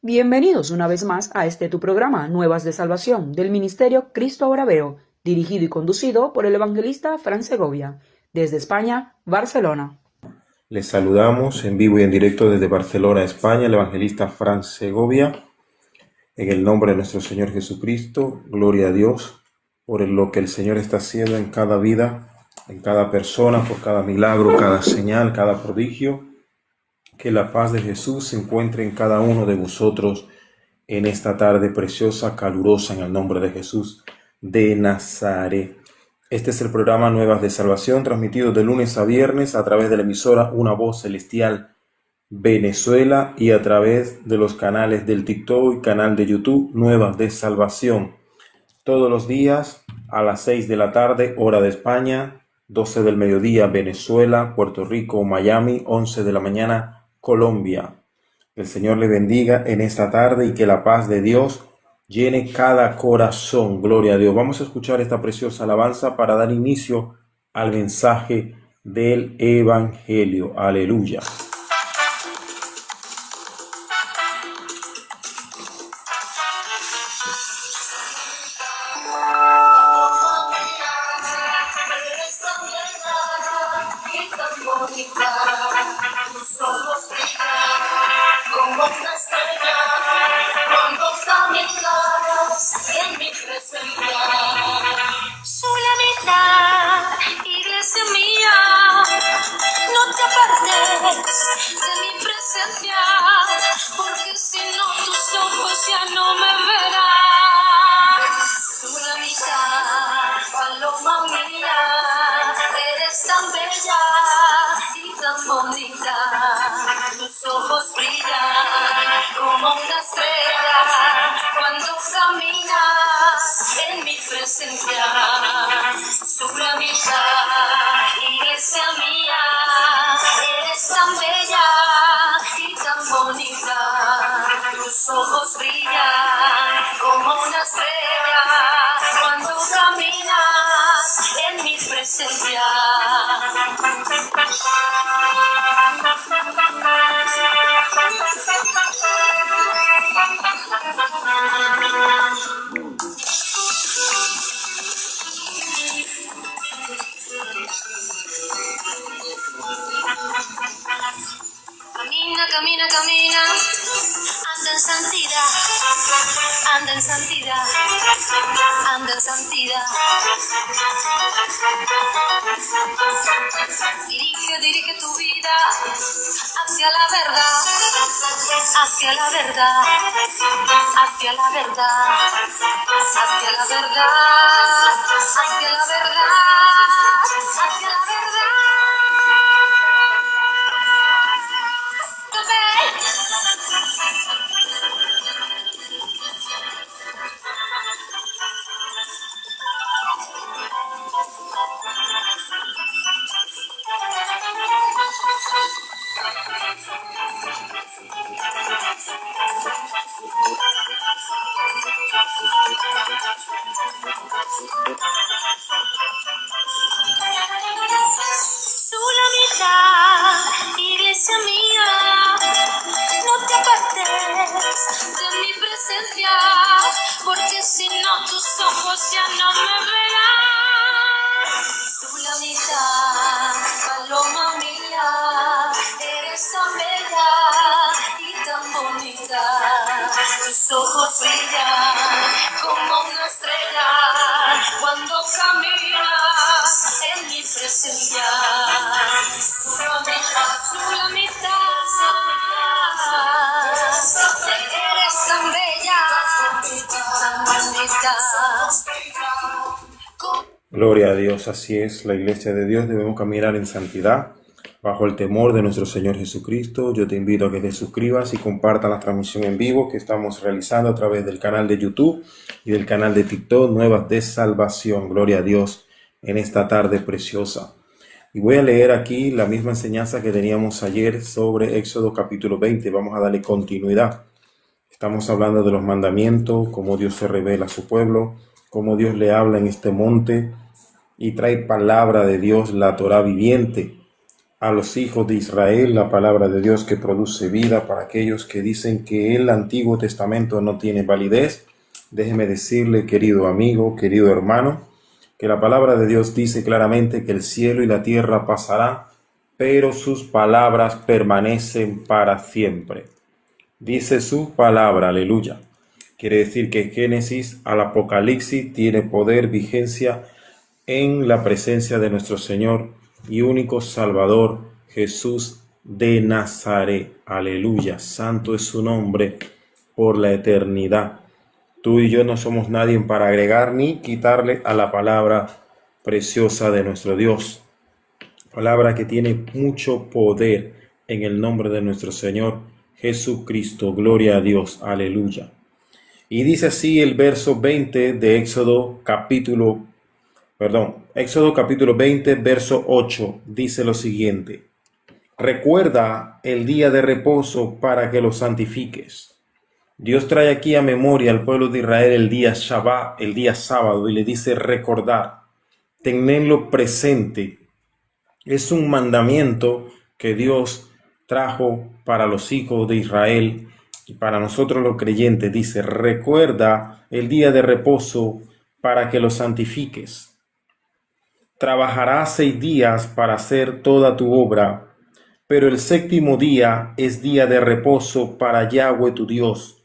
Bienvenidos una vez más a tu programa Nuevas de Salvación del Ministerio Cristo Ahora Veo, dirigido y conducido por el evangelista Fran Segovia, desde España, Barcelona. Les saludamos en vivo y en directo desde Barcelona, España, el evangelista Fran Segovia. En el nombre de nuestro Señor Jesucristo, gloria a Dios por lo que el Señor está haciendo en cada vida, en cada persona, por cada milagro, cada señal, cada prodigio. Que la paz de Jesús se encuentre en cada uno de vosotros en esta tarde preciosa, calurosa, en el nombre de Jesús de Nazaret. Este es el programa Nuevas de Salvación, transmitido de lunes a viernes a través de la emisora Una Voz Celestial Venezuela y a través de los canales del TikTok y canal de YouTube Nuevas de Salvación. Todos los días a las 6 de la tarde, hora de España, 12 del mediodía, Venezuela, Puerto Rico, Miami, 11 de la mañana, Colombia. Que el Señor le bendiga en esta tarde y que la paz de Dios llene cada corazón. Gloria a Dios. Vamos a escuchar esta preciosa alabanza para dar inicio al mensaje del Evangelio. Aleluya. Iglesia mía, no te apartes de mi presencia, porque si no tus ojos ya no me verán. Sulamita, paloma mía, eres tan bella y tan bonita, tus ojos brillan como una estrella cuando caminas en mi presencia. Sulamita, iglesia mía, eres tan bella y tan bonita, tus ojos brillan como una estrella cuando caminas en mi presencia. Camina, camina, camina, anda en santidad, anda en santidad, anda en santidad. Dirige tu vida hacia la verdad, hacia la verdad, hacia la verdad, hacia la verdad, hacia la verdad, hacia la verdad. Sulamita, iglesia mía, no te apartes de mi presencia, porque si no tus ojos ya no me verán. Sulamita, paloma mía, eres tan bella y tan bonita, tus ojos brillan como una estrella cuando caminas en mi presencia. Sulamita, eres tan bella, tan bonita. Gloria a Dios, así es, la iglesia de Dios debemos caminar en santidad, bajo el temor de nuestro Señor Jesucristo. Yo te invito a que te suscribas y compartas la transmisión en vivo que estamos realizando a través del canal de YouTube y del canal de TikTok Nuevas de Salvación. Gloria a Dios en esta tarde preciosa. Y voy a leer aquí la misma enseñanza que teníamos ayer sobre Éxodo capítulo 20. Vamos a darle continuidad. Estamos hablando de los mandamientos, cómo Dios se revela a su pueblo, cómo Dios le habla en este monte y trae palabra de Dios, la Torá viviente. a los hijos de Israel la palabra de Dios que produce vida. Para aquellos que dicen que el Antiguo Testamento no tiene validez, déjeme decirle, querido amigo, querido hermano, que la palabra de Dios dice claramente que el cielo y la tierra pasarán, pero sus palabras permanecen para siempre. Dice su palabra, aleluya. Quiere decir que Génesis al Apocalipsis tiene poder, vigencia en la presencia de nuestro Señor y único Salvador, Jesús de Nazaret. Aleluya. Santo es su nombre por la eternidad. Tú y yo no somos nadie para agregar ni quitarle a la palabra preciosa de nuestro Dios. Palabra que tiene mucho poder en el nombre de nuestro Señor Jesucristo. Gloria a Dios. Aleluya. Y dice así el verso 20 de Éxodo capítulo 20, verso 8. Dice lo siguiente: recuerda el día de reposo para que lo santifiques. Dios trae aquí a memoria al pueblo de Israel el día Shabbat, el día sábado, y le dice recordar, tenerlo presente. Es un mandamiento que Dios trajo para los hijos de Israel y para nosotros los creyentes. Dice, recuerda el día de reposo para que lo santifiques. Trabajarás 6 días para hacer toda tu obra, pero el 7º día es día de reposo para Yahweh tu Dios.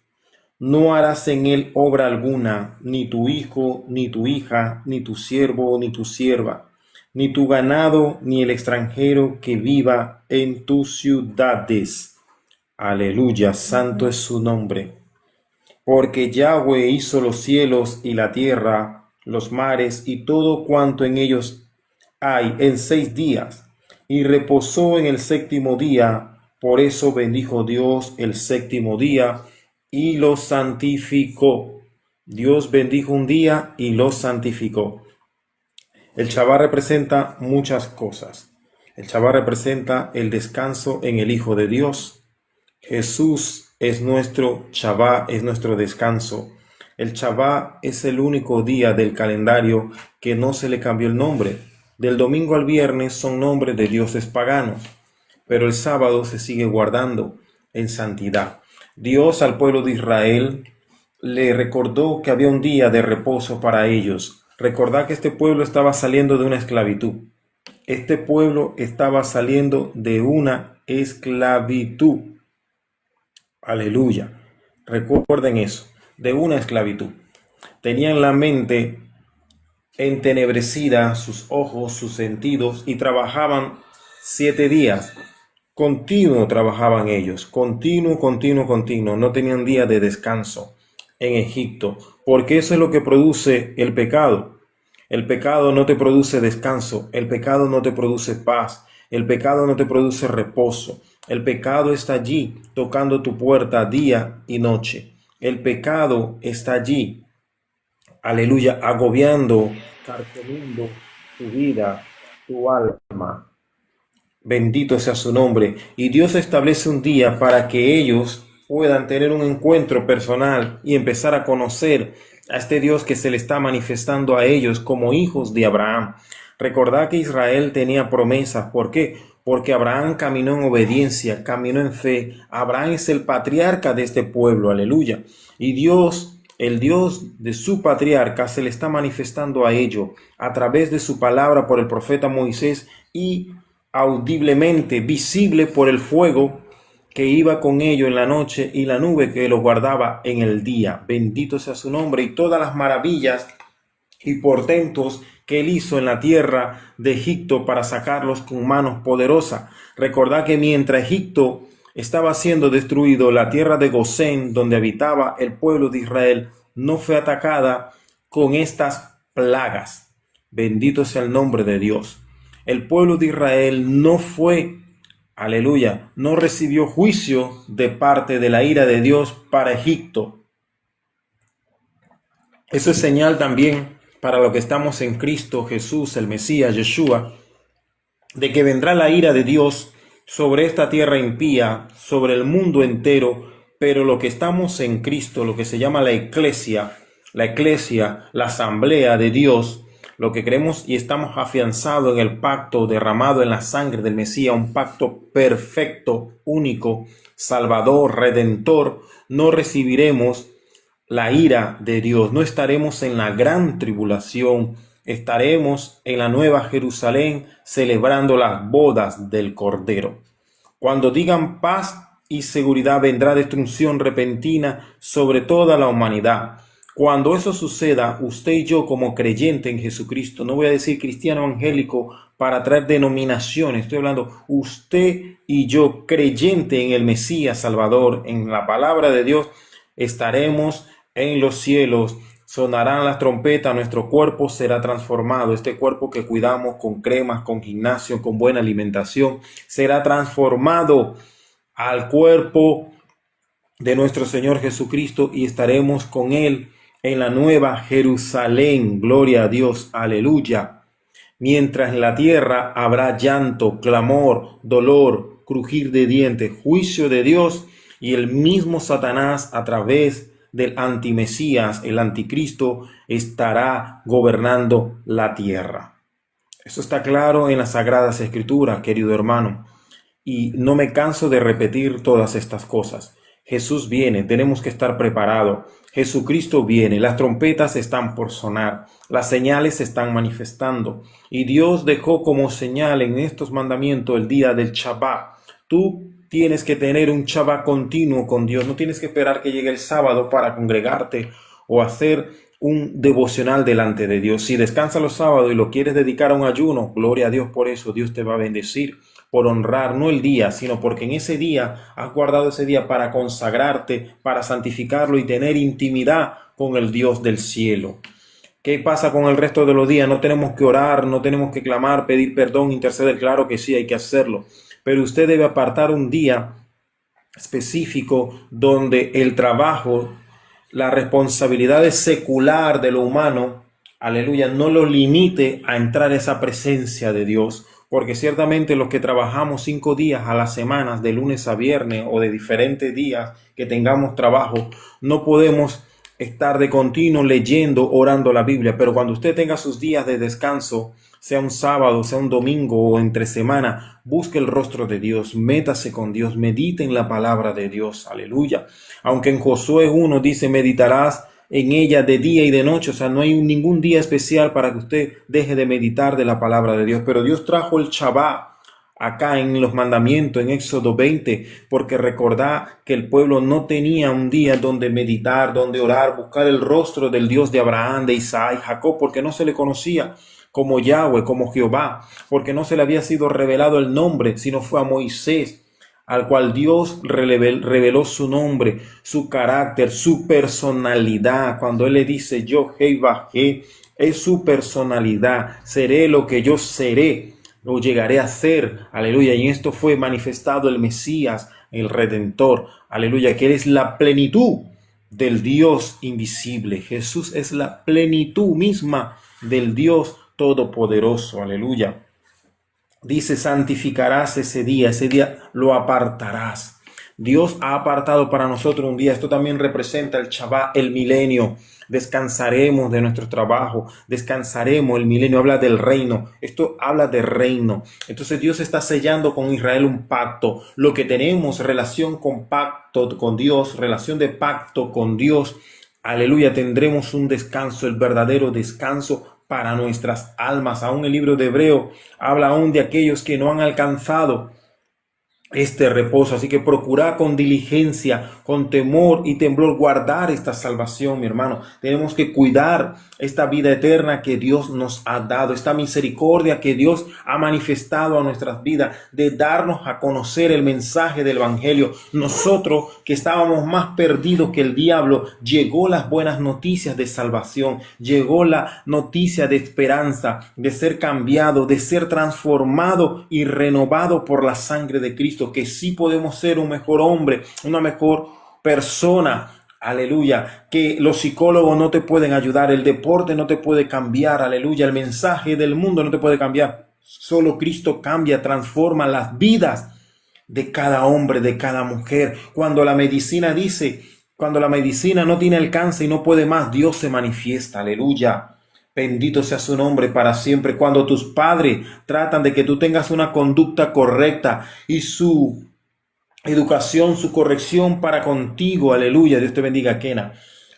No harás en él obra alguna, ni tu hijo, ni tu hija, ni tu siervo, ni tu sierva, ni tu ganado, ni el extranjero que viva en tus ciudades. Aleluya, santo es su nombre. Porque Yahweh hizo los cielos y la tierra, los mares y todo cuanto en ellos hay en 6 días, y reposó en el 7º día. Por eso bendijo Dios el 7º día y lo santificó. Dios bendijo un día y lo santificó. El Shabbat representa muchas cosas. El Shabbat representa el descanso en el Hijo de Dios. Jesús es nuestro Shabbat, es nuestro descanso. El Shabbat es el único día del calendario que no se le cambió el nombre. Del domingo al viernes son nombres de dioses paganos, pero el sábado se sigue guardando en santidad. Dios al pueblo de Israel le recordó que había un día de reposo para ellos. Recordad que este pueblo estaba saliendo de una esclavitud. Este pueblo estaba saliendo de una esclavitud. Aleluya. Recuerden eso, de una esclavitud. Tenían la mente entenebrecida, sus ojos, sus sentidos, y trabajaban 7 días. Continuo trabajaban ellos, continuo, no tenían día de descanso en Egipto, porque eso es lo que produce el pecado. El pecado no te produce descanso, el pecado no te produce paz, el pecado no te produce reposo. El pecado está allí tocando tu puerta día y noche. El pecado está allí, aleluya, agobiando, carcomiendo tu vida, tu alma. Bendito sea su nombre. Y Dios establece un día para que ellos puedan tener un encuentro personal y empezar a conocer a este Dios que se le está manifestando a ellos como hijos de Abraham. Recordad que Israel tenía promesas. ¿Por qué? Porque Abraham caminó en obediencia, caminó en fe. Abraham es el patriarca de este pueblo, aleluya. Y Dios, el Dios de su patriarca, se le está manifestando a ellos a través de su palabra por el profeta Moisés y audiblemente, visible por el fuego que iba con ellos en la noche y la nube que los guardaba en el día. Bendito sea su nombre, y todas las maravillas y portentos que él hizo en la tierra de Egipto para sacarlos con manos poderosas. Recordad que mientras Egipto estaba siendo destruido, la tierra de Gosén, donde habitaba el pueblo de Israel, no fue atacada con estas plagas. Bendito sea el nombre de Dios. El pueblo de Israel no fue, aleluya, no recibió juicio de parte de la ira de Dios para Egipto. Eso es señal también para los que estamos en Cristo Jesús, el Mesías, Yeshua, de que vendrá la ira de Dios sobre esta tierra impía, sobre el mundo entero, pero lo que estamos en Cristo, lo que se llama la iglesia, la asamblea de Dios, lo que creemos y estamos afianzados en el pacto derramado en la sangre del Mesías, un pacto perfecto, único, salvador, redentor, no recibiremos la ira de Dios, no estaremos en la gran tribulación, estaremos en la nueva Jerusalén celebrando las bodas del Cordero. Cuando digan paz y seguridad, vendrá destrucción repentina sobre toda la humanidad. Cuando eso suceda, usted y yo como creyente en Jesucristo, no voy a decir cristiano evangélico para traer denominaciones, estoy hablando usted y yo creyente en el Mesías Salvador, en la palabra de Dios, estaremos en los cielos, sonarán las trompetas, nuestro cuerpo será transformado, este cuerpo que cuidamos con cremas, con gimnasio, con buena alimentación, será transformado al cuerpo de nuestro Señor Jesucristo y estaremos con Él en la nueva Jerusalén. Gloria a Dios, aleluya. Mientras en la tierra habrá llanto, clamor, dolor, crujir de dientes, juicio de Dios y el mismo Satanás a través del antimesías, el anticristo, estará gobernando la tierra. Eso está claro en las Sagradas Escrituras, querido hermano. Y no me canso de repetir todas estas cosas. Jesús viene, tenemos que estar preparados. Jesucristo viene, las trompetas están por sonar, las señales se están manifestando. Y Dios dejó como señal en estos mandamientos el día del Shabbat. Tú tienes que tener un Shabbat continuo con Dios. No tienes que esperar que llegue el sábado para congregarte o hacer un devocional delante de Dios. Si descansas los sábados y lo quieres dedicar a un ayuno, gloria a Dios por eso. Dios te va a bendecir por honrar no el día, sino porque en ese día has guardado ese día para consagrarte, para santificarlo y tener intimidad con el Dios del cielo. ¿Qué pasa con el resto de los días? No tenemos que orar, no tenemos que clamar, pedir perdón, interceder. Claro que sí, hay que hacerlo. Pero usted debe apartar un día específico donde el trabajo, la responsabilidad secular de lo humano, aleluya, no lo limite a entrar a esa presencia de Dios. Porque ciertamente los que trabajamos 5 días a la semana, de lunes a viernes o de diferentes días que tengamos trabajo, no podemos estar de continuo leyendo, orando la Biblia. Pero cuando usted tenga sus días de descanso, sea un sábado, sea un domingo o entre semana, busque el rostro de Dios, métase con Dios, medite en la palabra de Dios, aleluya. Aunque en Josué 1 dice, meditarás en ella de día y de noche, o sea, no hay ningún día especial para que usted deje de meditar de la palabra de Dios, pero Dios trajo el Shabbat acá en los mandamientos, en Éxodo 20, porque recordá que el pueblo no tenía un día donde meditar, donde orar, buscar el rostro del Dios de Abraham, de Isaac, Jacob, porque no se le conocía como Yahweh, como Jehová, porque no se le había sido revelado el nombre, sino fue a Moisés, al cual Dios reveló su nombre, su carácter, su personalidad. Cuando Él le dice, yo, Jehová, es su personalidad, seré lo que yo seré, lo llegaré a ser, aleluya. Y en esto fue manifestado el Mesías, el Redentor, aleluya, que Él es la plenitud del Dios invisible. Jesús es la plenitud misma del Dios todopoderoso, aleluya. Dice, santificarás ese día lo apartarás. Dios ha apartado para nosotros un día. Esto también representa el Shabbat, el milenio. Descansaremos de nuestro trabajo, descansaremos, el milenio habla del reino, esto habla de reino. Entonces Dios está sellando con Israel un pacto. Lo que tenemos, relación con pacto con Dios, relación de pacto con Dios, aleluya, tendremos un descanso, el verdadero descanso para nuestras almas. Aún el libro de Hebreo habla aún de aquellos que no han alcanzado este reposo, así que procura con diligencia, con temor y temblor guardar esta salvación, mi hermano. Tenemos que cuidar esta vida eterna que Dios nos ha dado, esta misericordia que Dios ha manifestado a nuestras vidas, de darnos a conocer el mensaje del evangelio. Nosotros que estábamos más perdidos que el diablo, llegó las buenas noticias de salvación, llegó la noticia de esperanza, de ser cambiado, de ser transformado y renovado por la sangre de Cristo, que sí podemos ser un mejor hombre, una mejor persona, aleluya, que los psicólogos no te pueden ayudar, el deporte no te puede cambiar, aleluya, el mensaje del mundo no te puede cambiar, solo Cristo cambia, transforma las vidas de cada hombre, de cada mujer. Cuando la medicina no tiene alcance y no puede más, Dios se manifiesta, aleluya. Bendito sea su nombre para siempre. Cuando tus padres tratan de que tú tengas una conducta correcta y su educación, su corrección para contigo, aleluya, Dios te bendiga, Kena,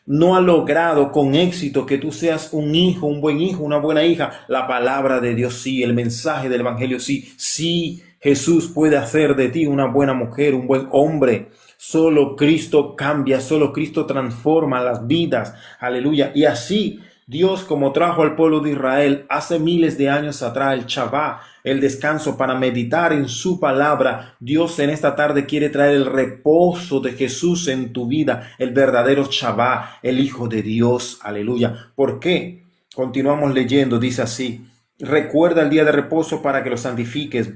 no ha logrado con éxito que tú seas un hijo, un buen hijo, una buena hija, la palabra de Dios sí, el mensaje del evangelio sí, sí, Jesús puede hacer de ti una buena mujer, un buen hombre. Solo Cristo cambia, solo Cristo transforma las vidas, aleluya. Y así Dios, como trajo al pueblo de Israel hace miles de años atrás el Shabbat, el descanso para meditar en su palabra, Dios en esta tarde quiere traer el reposo de Jesús en tu vida, el verdadero Shabbat, el Hijo de Dios, aleluya. ¿Por qué? Continuamos leyendo, dice así: recuerda el día de reposo para que lo santifiques.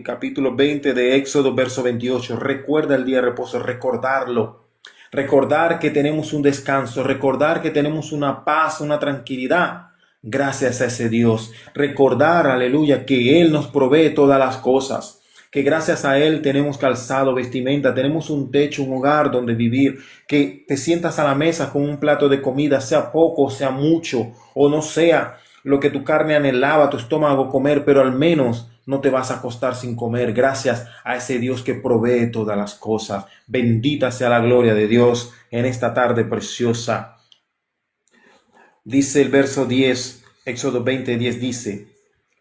Capítulo 20 de Éxodo, verso 28. Recuerda el día de reposo, recordarlo. Recordar que tenemos un descanso, recordar que tenemos una paz, una tranquilidad, gracias a ese Dios. Recordar, aleluya, que Él nos provee todas las cosas, que gracias a Él tenemos calzado, vestimenta, tenemos un techo, un hogar donde vivir, que te sientas a la mesa con un plato de comida, sea poco, sea mucho, o no sea lo que tu carne anhelaba, tu estómago comer, pero al menos no te vas a acostar sin comer, gracias a ese Dios que provee todas las cosas. Bendita sea la gloria de Dios en esta tarde preciosa. Dice el verso 10, Éxodo 20:10 dice: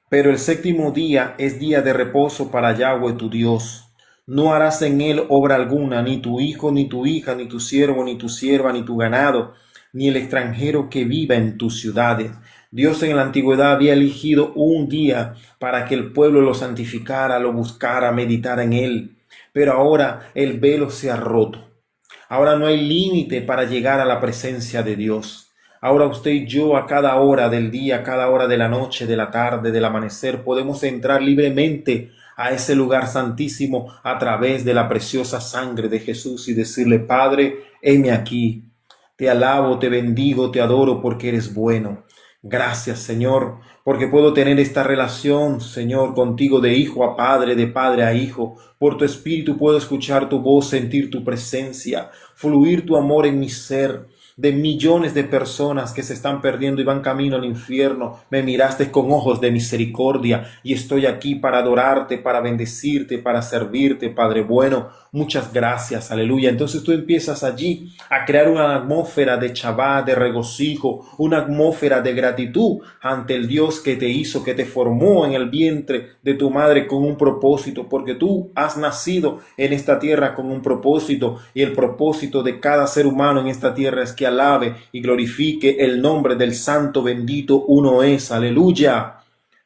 pero el séptimo día es día de reposo para Yahweh tu Dios. No harás en él obra alguna, ni tu hijo, ni tu hija, ni tu siervo, ni tu sierva, ni tu ganado, ni el extranjero que viva en tus ciudades. Dios en la antigüedad había elegido un día para que el pueblo lo santificara, lo buscara, meditara en él. Pero ahora el velo se ha roto. Ahora no hay límite para llegar a la presencia de Dios. Ahora usted y yo a cada hora del día, a cada hora de la noche, de la tarde, del amanecer, podemos entrar libremente a ese lugar santísimo a través de la preciosa sangre de Jesús y decirle: Padre, heme aquí. Te alabo, te bendigo, te adoro porque eres bueno. Gracias, Señor, porque puedo tener esta relación, Señor, contigo de hijo a padre, de padre a hijo. Por tu espíritu puedo escuchar tu voz, sentir tu presencia, fluir tu amor en mi ser. De millones de personas que se están perdiendo y van camino al infierno, me miraste con ojos de misericordia y estoy aquí para adorarte, para bendecirte, para servirte, Padre bueno. Muchas gracias, aleluya. Entonces tú empiezas allí a crear una atmósfera de Shabbat, de regocijo, una atmósfera de gratitud ante el Dios que te hizo, que te formó en el vientre de tu madre con un propósito, porque tú has nacido en esta tierra con un propósito, y el propósito de cada ser humano en esta tierra es que alabe y glorifique el nombre del santo bendito uno es, aleluya.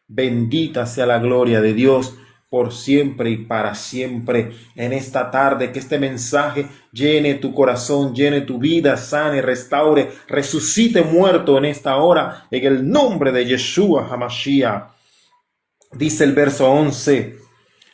Bendita sea la gloria de Dios por siempre y para siempre. En esta tarde, que este mensaje llene tu corazón, llene tu vida, sane, restaure, resucite muerto en esta hora, en el nombre de Yeshua HaMashiach. Dice el verso 11,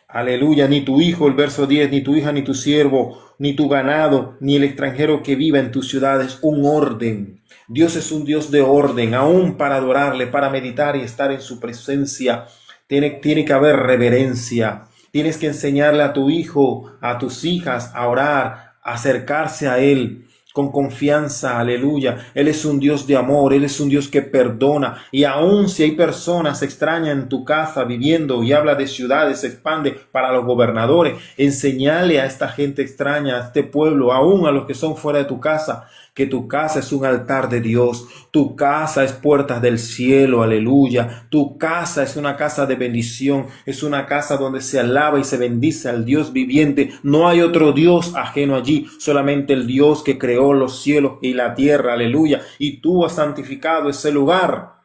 aleluya: ni tu hijo, el verso 10, ni tu hija, ni tu siervo, ni tu ganado, ni el extranjero que viva en tus ciudades. Un orden. Dios es un Dios de orden, aún para adorarle, para meditar y estar en su presencia. Tiene que haber reverencia. Tienes que enseñarle a tu hijo, a tus hijas a orar, a acercarse a Él con confianza, aleluya. Él es un Dios de amor, Él es un Dios que perdona. Y aun si hay personas extrañas en tu casa viviendo, y habla de ciudades, se expande para los gobernadores, enseñale a esta gente extraña, a este pueblo, aún a los que son fuera de tu casa, que tu casa es un altar de Dios, tu casa es puertas del cielo, aleluya. Tu casa es una casa de bendición, es una casa donde se alaba y se bendice al Dios viviente. No hay otro Dios ajeno allí, solamente el Dios que creó los cielos y la tierra, aleluya. Y tú has santificado ese lugar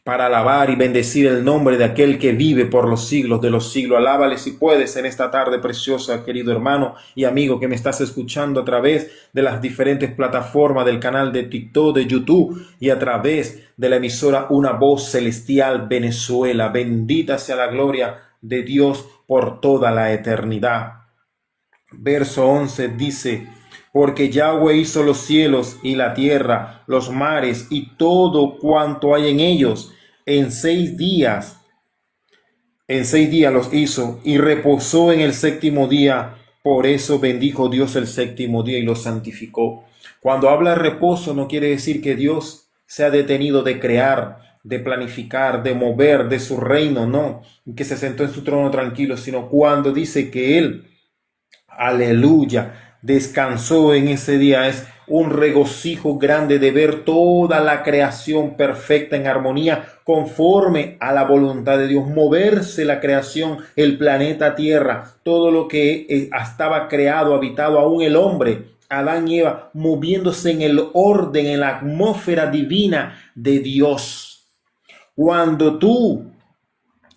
para alabar y bendecir el nombre de aquel que vive por los siglos de los siglos. Alábale si puedes en esta tarde preciosa, querido hermano y amigo que me estás escuchando a través de las diferentes plataformas del canal de TikTok, de YouTube, y a través de la emisora Una Voz Celestial Venezuela. Bendita sea la gloria de Dios por toda la eternidad. Verso 11 dice: porque Yahweh hizo los cielos y la tierra, los mares y todo cuanto hay en ellos. En 6 días los hizo y reposó en el séptimo día. Por eso bendijo Dios el séptimo día y lo santificó. Cuando habla de reposo no quiere decir que Dios se ha detenido de crear, de planificar, de mover de su reino, no, que se sentó en su trono tranquilo, sino cuando dice que Él, aleluya, descansó en ese día. Es un regocijo grande de ver toda la creación perfecta en armonía conforme a la voluntad de Dios, moverse la creación, el planeta Tierra, todo lo que estaba creado, habitado, aún el hombre, Adán y Eva, moviéndose en el orden, en la atmósfera divina de Dios. Cuando tú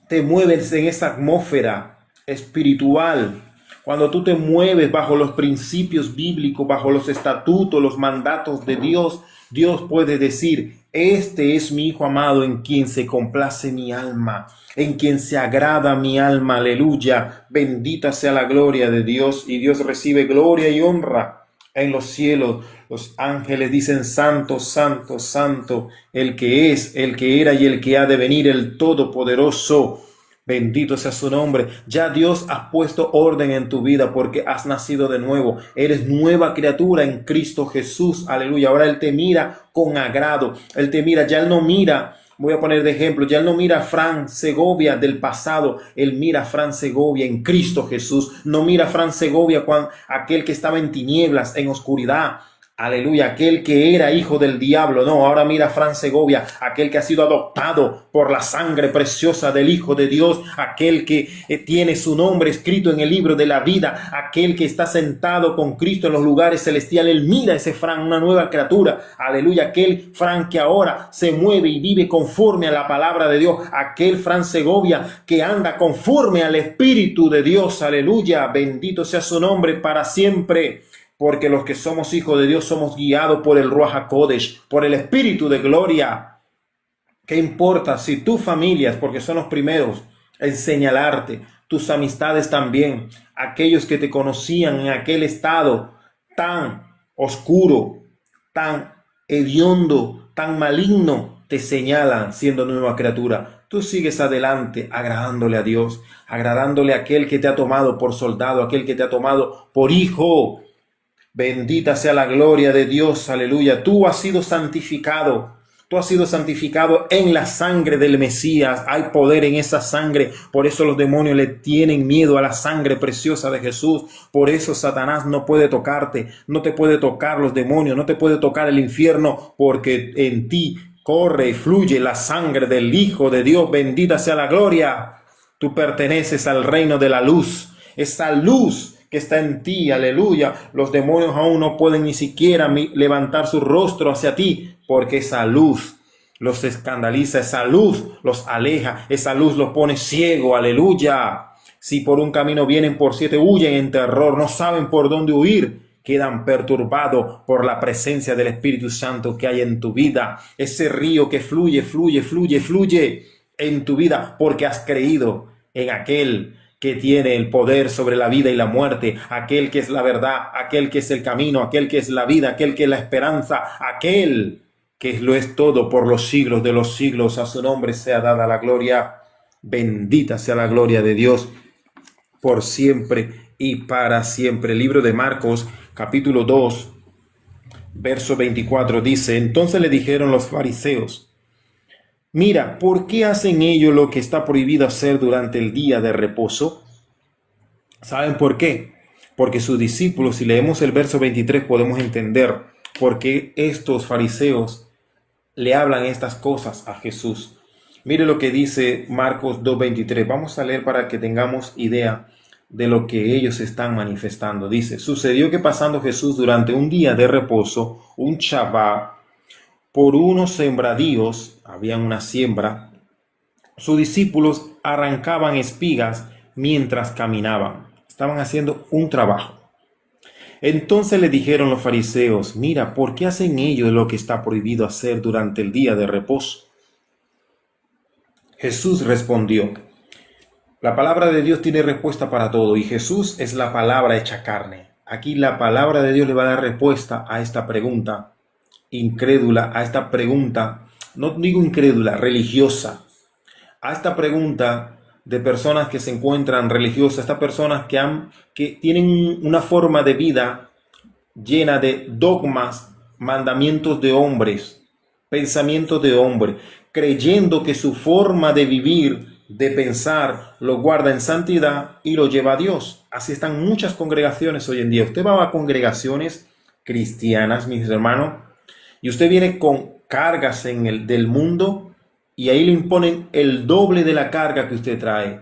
te mueves en esa atmósfera espiritual, cuando tú te mueves bajo los principios bíblicos, bajo los estatutos, los mandatos de Dios, Dios puede decir: este es mi Hijo amado en quien se complace mi alma, en quien se agrada mi alma, aleluya. Bendita sea la gloria de Dios, y Dios recibe gloria y honra en los cielos. Los ángeles dicen: santo, santo, santo, el que es, el que era y el que ha de venir, el Todopoderoso. Bendito sea su nombre. Ya Dios ha puesto orden en tu vida porque has nacido de nuevo. Eres nueva criatura en Cristo Jesús. Aleluya. Ahora Él te mira con agrado. Él te mira, ya Él no mira. Voy a poner de ejemplo, ya Él no mira a Fran Segovia del pasado, Él mira a Fran Segovia en Cristo Jesús. No mira a Fran Segovia aquel que estaba en tinieblas, en oscuridad. Aleluya, aquel que era hijo del diablo. No, ahora mira a Fran Segovia, aquel que ha sido adoptado por la sangre preciosa del Hijo de Dios, aquel que tiene su nombre escrito en el libro de la vida, aquel que está sentado con Cristo en los lugares celestiales. Él mira a ese Fran, una nueva criatura. Aleluya, aquel Fran que ahora se mueve y vive conforme a la palabra de Dios, aquel Fran Segovia que anda conforme al Espíritu de Dios. Aleluya, bendito sea su nombre para siempre. Porque los que somos hijos de Dios somos guiados por el Ruach HaKodesh, por el Espíritu de gloria. ¿Qué importa si tus familias, porque son los primeros en señalarte, tus amistades también, aquellos que te conocían en aquel estado tan oscuro, tan hediondo, tan maligno, te señalan siendo nueva criatura? Tú sigues adelante agradándole a Dios, agradándole a aquel que te ha tomado por soldado, aquel que te ha tomado por hijo. Bendita sea la gloria de Dios, aleluya. Tú has sido santificado. Tú has sido santificado en la sangre del Mesías. Hay poder en esa sangre. Por eso los demonios le tienen miedo a la sangre preciosa de Jesús. Por eso Satanás no puede tocarte. No te puede tocar los demonios. No te puede tocar el infierno. Porque en ti corre y fluye la sangre del Hijo de Dios. Bendita sea la gloria. Tú perteneces al reino de la luz. Esa luz que está en ti, aleluya. Los demonios aún no pueden ni siquiera levantar su rostro hacia ti, porque esa luz los escandaliza, esa luz los aleja, esa luz los pone ciego, aleluya. Si por un camino vienen, por 7 huyen en terror, no saben por dónde huir, quedan perturbados por la presencia del Espíritu Santo que hay en tu vida. Ese río que fluye en tu vida, porque has creído en aquel que tiene el poder sobre la vida y la muerte, aquel que es la verdad, aquel que es el camino, aquel que es la vida, aquel que es la esperanza, aquel que lo es todo por los siglos de los siglos. A su nombre sea dada la gloria. Bendita sea la gloria de Dios por siempre y para siempre. El libro de Marcos, capítulo 2, verso 24 dice: entonces le dijeron los fariseos: mira, ¿por qué hacen ellos lo que está prohibido hacer durante el día de reposo? ¿Saben por qué? Porque sus discípulos, si leemos el verso 23, podemos entender por qué estos fariseos le hablan estas cosas a Jesús. Mire lo que dice Marcos 2:23. Vamos a leer para que tengamos idea de lo que ellos están manifestando. Dice: sucedió que pasando Jesús durante un día de reposo, un Shabbat, por unos sembradíos, había una siembra, sus discípulos arrancaban espigas mientras caminaban. Estaban haciendo un trabajo. Entonces le dijeron los fariseos: mira, ¿por qué hacen ellos lo que está prohibido hacer durante el día de reposo? Jesús respondió. La palabra de Dios tiene respuesta para todo, y Jesús es la palabra hecha carne. Aquí la palabra de Dios le va a dar respuesta a esta pregunta incrédula, a esta pregunta, no digo incrédula, religiosa, a esta pregunta de personas que se encuentran religiosas, estas personas que tienen una forma de vida llena de dogmas, mandamientos de hombres, pensamiento de hombre, creyendo que su forma de vivir, de pensar, lo guarda en santidad y lo lleva a Dios. Así están muchas congregaciones hoy en día. Usted va a congregaciones cristianas, mis hermanos, y usted viene con cargas del mundo y ahí le imponen el doble de la carga que usted trae.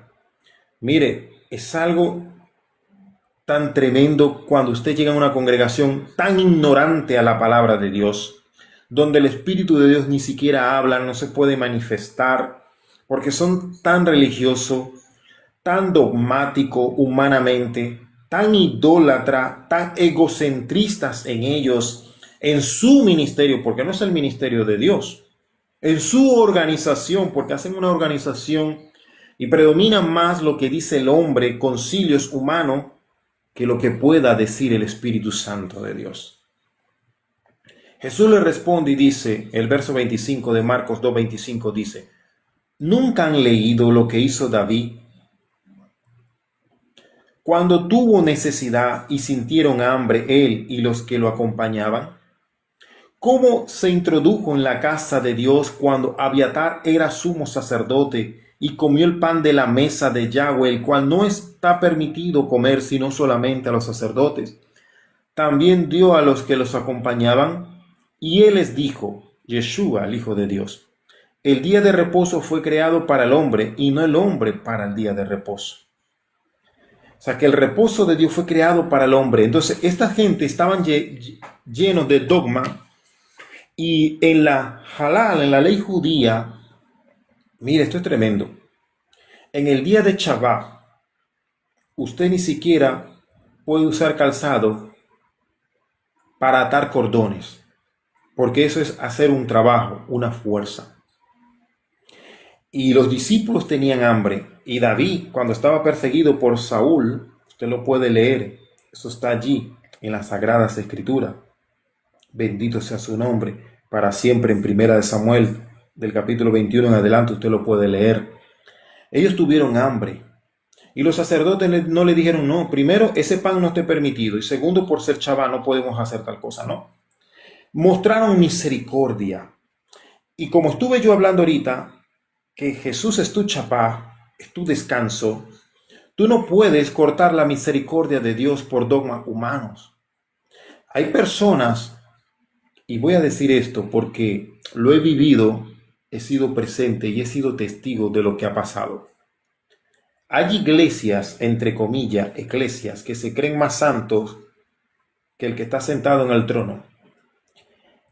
Mire, es algo tan tremendo cuando usted llega a una congregación tan ignorante a la palabra de Dios, donde el Espíritu de Dios ni siquiera habla, no se puede manifestar, porque son tan religiosos, tan dogmáticos humanamente, tan idólatras, tan egocentristas en ellos, en su ministerio, porque no es el ministerio de Dios, en su organización, porque hacen una organización y predomina más lo que dice el hombre, concilios humanos, que lo que pueda decir el Espíritu Santo de Dios. Jesús le responde y dice, el verso 25 de Marcos 2:25 dice, ¿nunca han leído lo que hizo David cuando tuvo necesidad y sintieron hambre él y los que lo acompañaban? ¿Cómo se introdujo en la casa de Dios cuando Abiatar era sumo sacerdote y comió el pan de la mesa de Yahweh, el cual no está permitido comer sino solamente a los sacerdotes? También dio a los que los acompañaban, y él les dijo, Yeshua, el Hijo de Dios, el día de reposo fue creado para el hombre y no el hombre para el día de reposo. O sea que el reposo de Dios fue creado para el hombre. Entonces esta gente estaban llenos de dogma, y en la halal, en la ley judía, mire, esto es tremendo. En el día de Shabbat, usted ni siquiera puede usar calzado para atar cordones, porque eso es hacer un trabajo, una fuerza. Y los discípulos tenían hambre, y David, cuando estaba perseguido por Saúl, usted lo puede leer, eso está allí en las Sagradas Escrituras. Bendito sea su nombre para siempre. En Primera de Samuel, del capítulo 21 en adelante, usted lo puede leer. Ellos tuvieron hambre y los sacerdotes no le dijeron, no, primero, ese pan no esté permitido, y segundo, por ser Shabbat no podemos hacer tal cosa, no. Mostraron misericordia. Y como estuve yo hablando ahorita, que Jesús es tu Shabbat, es tu descanso, tú no puedes cortar la misericordia de Dios por dogmas humanos. Hay personas, y voy a decir esto porque lo he vivido, he sido presente y he sido testigo de lo que ha pasado. Hay iglesias, entre comillas, eclesias, que se creen más santos que el que está sentado en el trono.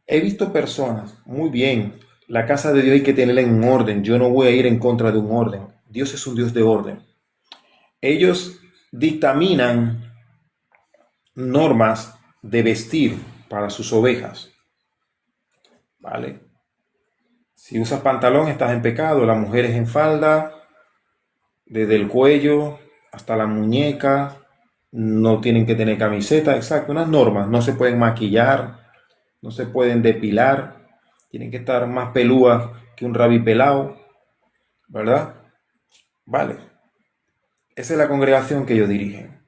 He visto personas, muy bien, la casa de Dios hay que tenerla en orden, yo no voy a ir en contra de un orden, Dios es un Dios de orden. Ellos dictaminan normas de vestir para sus ovejas. ¿Vale? Si usas pantalón estás en pecado, las mujeres en falda, desde el cuello hasta la muñeca, no tienen que tener camiseta, exacto, unas normas, no se pueden maquillar, no se pueden depilar, tienen que estar más pelúas que un rabí pelado, ¿verdad? Vale, esa es la congregación que ellos dirigen.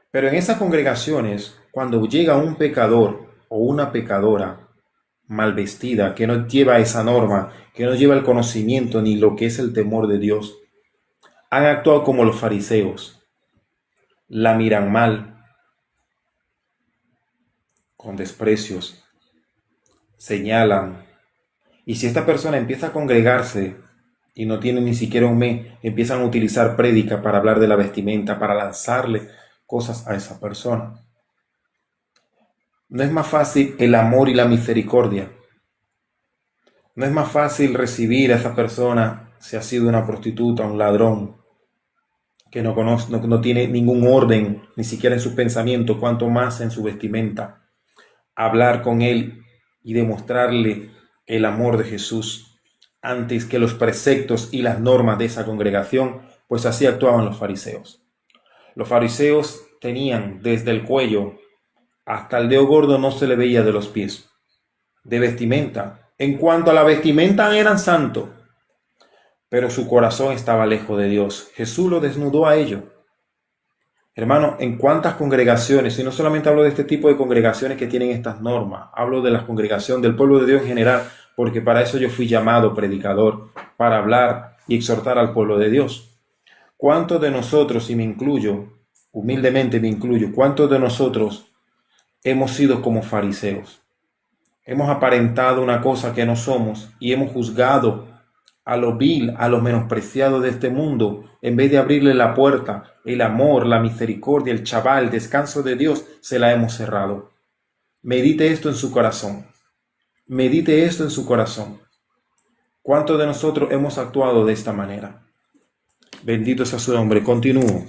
Pero en esas congregaciones, cuando llega un pecador o una pecadora mal vestida, que no lleva esa norma, que no lleva el conocimiento ni lo que es el temor de Dios, han actuado como los fariseos, la miran mal, con desprecios, señalan, y si esta persona empieza a congregarse y no tiene ni siquiera un mes, empiezan a utilizar prédica para hablar de la vestimenta, para lanzarle cosas a esa persona. No es más fácil el amor y la misericordia. No es más fácil recibir a esa persona si ha sido una prostituta, un ladrón, que no tiene ningún orden, ni siquiera en sus pensamientos, cuanto más en su vestimenta. Hablar con él y demostrarle el amor de Jesús antes que los preceptos y las normas de esa congregación, pues así actuaban los fariseos. Los fariseos tenían desde el cuello hasta el dedo gordo, no se le veía de los pies, de vestimenta. En cuanto a la vestimenta eran santos, pero su corazón estaba lejos de Dios. Jesús lo desnudó a ellos. Hermano, en cuántas congregaciones, y no solamente hablo de este tipo de congregaciones que tienen estas normas, hablo de la congregación del pueblo de Dios en general, porque para eso yo fui llamado predicador, para hablar y exhortar al pueblo de Dios. ¿Cuántos de nosotros, y me incluyo, humildemente me incluyo, cuántos de nosotros hemos sido como fariseos? Hemos aparentado una cosa que no somos y hemos juzgado a lo vil, a lo menospreciado de este mundo, en vez de abrirle la puerta, el amor, la misericordia, el chaval, el descanso de Dios, se la hemos cerrado. Medite esto en su corazón. Medite esto en su corazón. ¿Cuántos de nosotros hemos actuado de esta manera? Bendito sea su nombre. Continúo.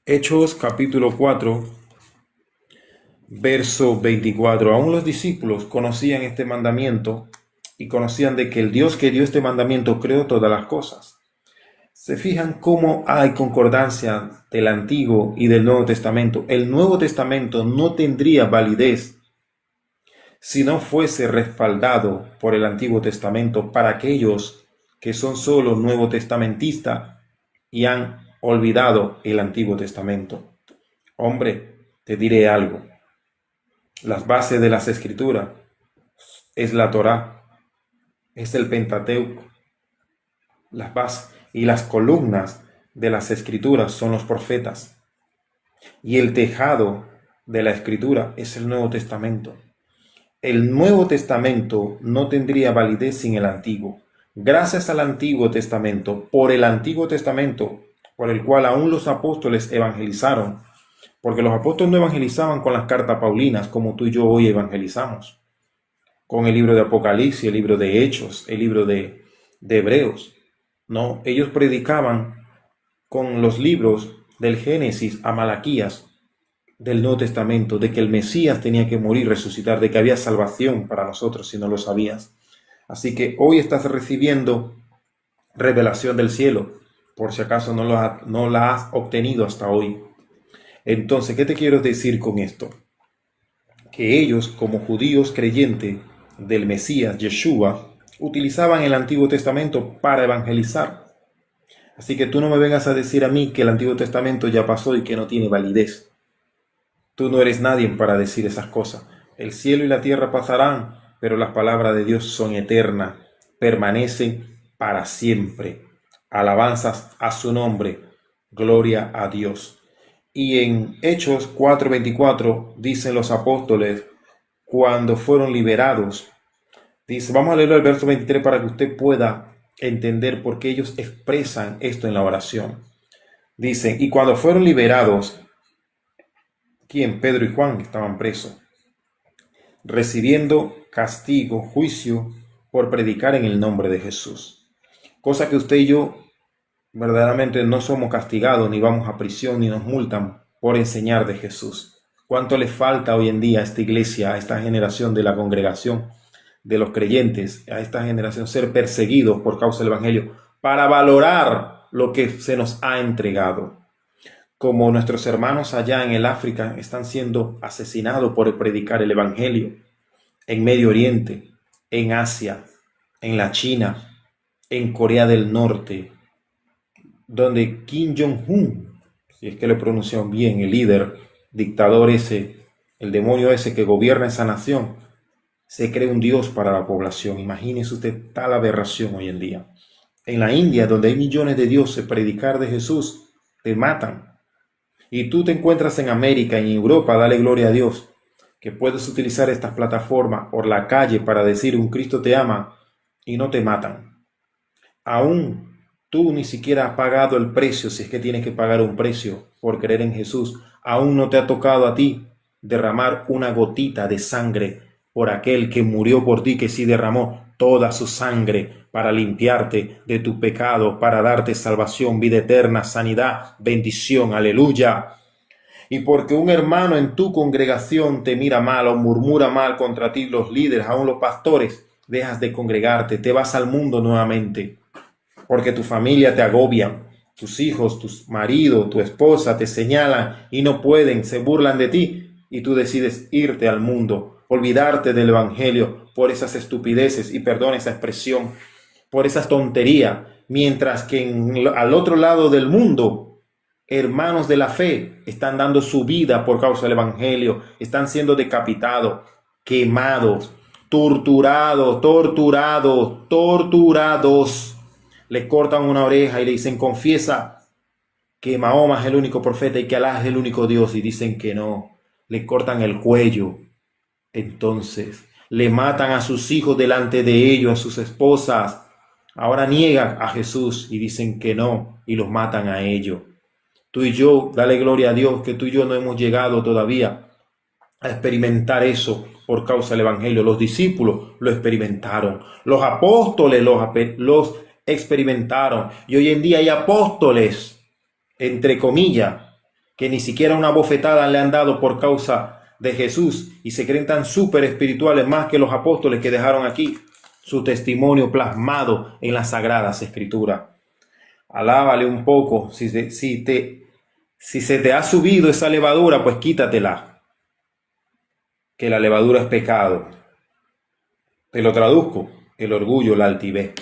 Hechos capítulo 4, verso 24. Aún los discípulos conocían este mandamiento y conocían de que el Dios que dio este mandamiento creó todas las cosas. ¿Se fijan cómo hay concordancia del Antiguo y del Nuevo Testamento? El Nuevo Testamento no tendría validez si no fuese respaldado por el Antiguo Testamento para aquellos que son solo nuevo testamentistas y han olvidado el Antiguo Testamento. Hombre, te diré algo. Las bases de las Escrituras es la Torá, es el Pentateuco. Las bases y las columnas de las Escrituras son los profetas. Y el tejado de la Escritura es el Nuevo Testamento. El Nuevo Testamento no tendría validez sin el Antiguo. Gracias al Antiguo Testamento, por el Antiguo Testamento, por el cual aún los apóstoles evangelizaron, porque los apóstoles no evangelizaban con las cartas paulinas como tú y yo hoy evangelizamos, con el libro de Apocalipsis, el libro de Hechos, el libro de Hebreos. No, ellos predicaban con los libros del Génesis a Malaquías, del Nuevo Testamento, de que el Mesías tenía que morir, resucitar, de que había salvación para nosotros si no lo sabías. Así que hoy estás recibiendo revelación del cielo, por si acaso no la has obtenido hasta hoy. Entonces, ¿qué te quiero decir con esto? Que ellos, como judíos creyentes del Mesías, Yeshua, utilizaban el Antiguo Testamento para evangelizar. Así que tú no me vengas a decir a mí que el Antiguo Testamento ya pasó y que no tiene validez. Tú no eres nadie para decir esas cosas. El cielo y la tierra pasarán, pero las palabras de Dios son eternas, permanecen para siempre. Alabanzas a su nombre, gloria a Dios. Y en Hechos 4:24 dicen los apóstoles, cuando fueron liberados, dice, vamos a leerlo el verso 23 para que usted pueda entender por qué ellos expresan esto en la oración. Dicen, y cuando fueron liberados, ¿quién? Pedro y Juan estaban presos, recibiendo castigo, juicio, por predicar en el nombre de Jesús. Cosa que usted y yo verdaderamente no somos castigados, ni vamos a prisión, ni nos multan por enseñar de Jesús. ¿Cuánto le falta hoy en día a esta iglesia, a esta generación de la congregación, de los creyentes, a esta generación ser perseguidos por causa del Evangelio, para valorar lo que se nos ha entregado? Como nuestros hermanos allá en el África están siendo asesinados por predicar el Evangelio, en Medio Oriente, en Asia, en la China, en Corea del Norte, donde Kim Jong-un, si es que le pronunciaron bien, el líder, dictador ese, el demonio ese que gobierna esa nación, se cree un Dios para la población. Imagínese usted tal aberración hoy en día. En la India, donde hay millones de dioses, predicar de Jesús, te matan. Y tú te encuentras en América, en Europa, dale gloria a Dios, que puedes utilizar estas plataformas por la calle para decir un Cristo te ama y no te matan. Aún tú ni siquiera has pagado el precio, si es que tienes que pagar un precio por creer en Jesús. Aún no te ha tocado a ti derramar una gotita de sangre por aquel que murió por ti, que sí derramó toda su sangre para limpiarte de tu pecado, para darte salvación, vida eterna, sanidad, bendición, aleluya. Y porque un hermano en tu congregación te mira mal o murmura mal contra ti, los líderes, aún los pastores, dejas de congregarte, te vas al mundo nuevamente, porque tu familia te agobia, tus hijos, tu marido, tu esposa te señalan y no pueden, se burlan de ti, y tú decides irte al mundo, olvidarte del Evangelio por esas estupideces, y perdón esa expresión, por esas tonterías, mientras que al otro lado del mundo, hermanos de la fe están dando su vida por causa del Evangelio, están siendo decapitados, quemados, torturados. Le cortan una oreja y le dicen, confiesa que Mahoma es el único profeta y que Alá es el único Dios, y dicen que no. Le cortan el cuello. Entonces le matan a sus hijos delante de ellos, a sus esposas. Ahora niegan a Jesús y dicen que no, y los matan a ellos. Tú y yo, dale gloria a Dios que tú y yo no hemos llegado todavía a experimentar eso por causa del Evangelio. Los discípulos lo experimentaron, los apóstoles los experimentaron, y hoy en día hay apóstoles, entre comillas, que ni siquiera una bofetada le han dado por causa de Jesús y se creen tan súper espirituales, más que los apóstoles que dejaron aquí su testimonio plasmado en las Sagradas Escrituras. Alábale un poco. Si se te ha subido esa levadura, pues quítatela, que la levadura es pecado. Te lo traduzco: el orgullo, la altivez.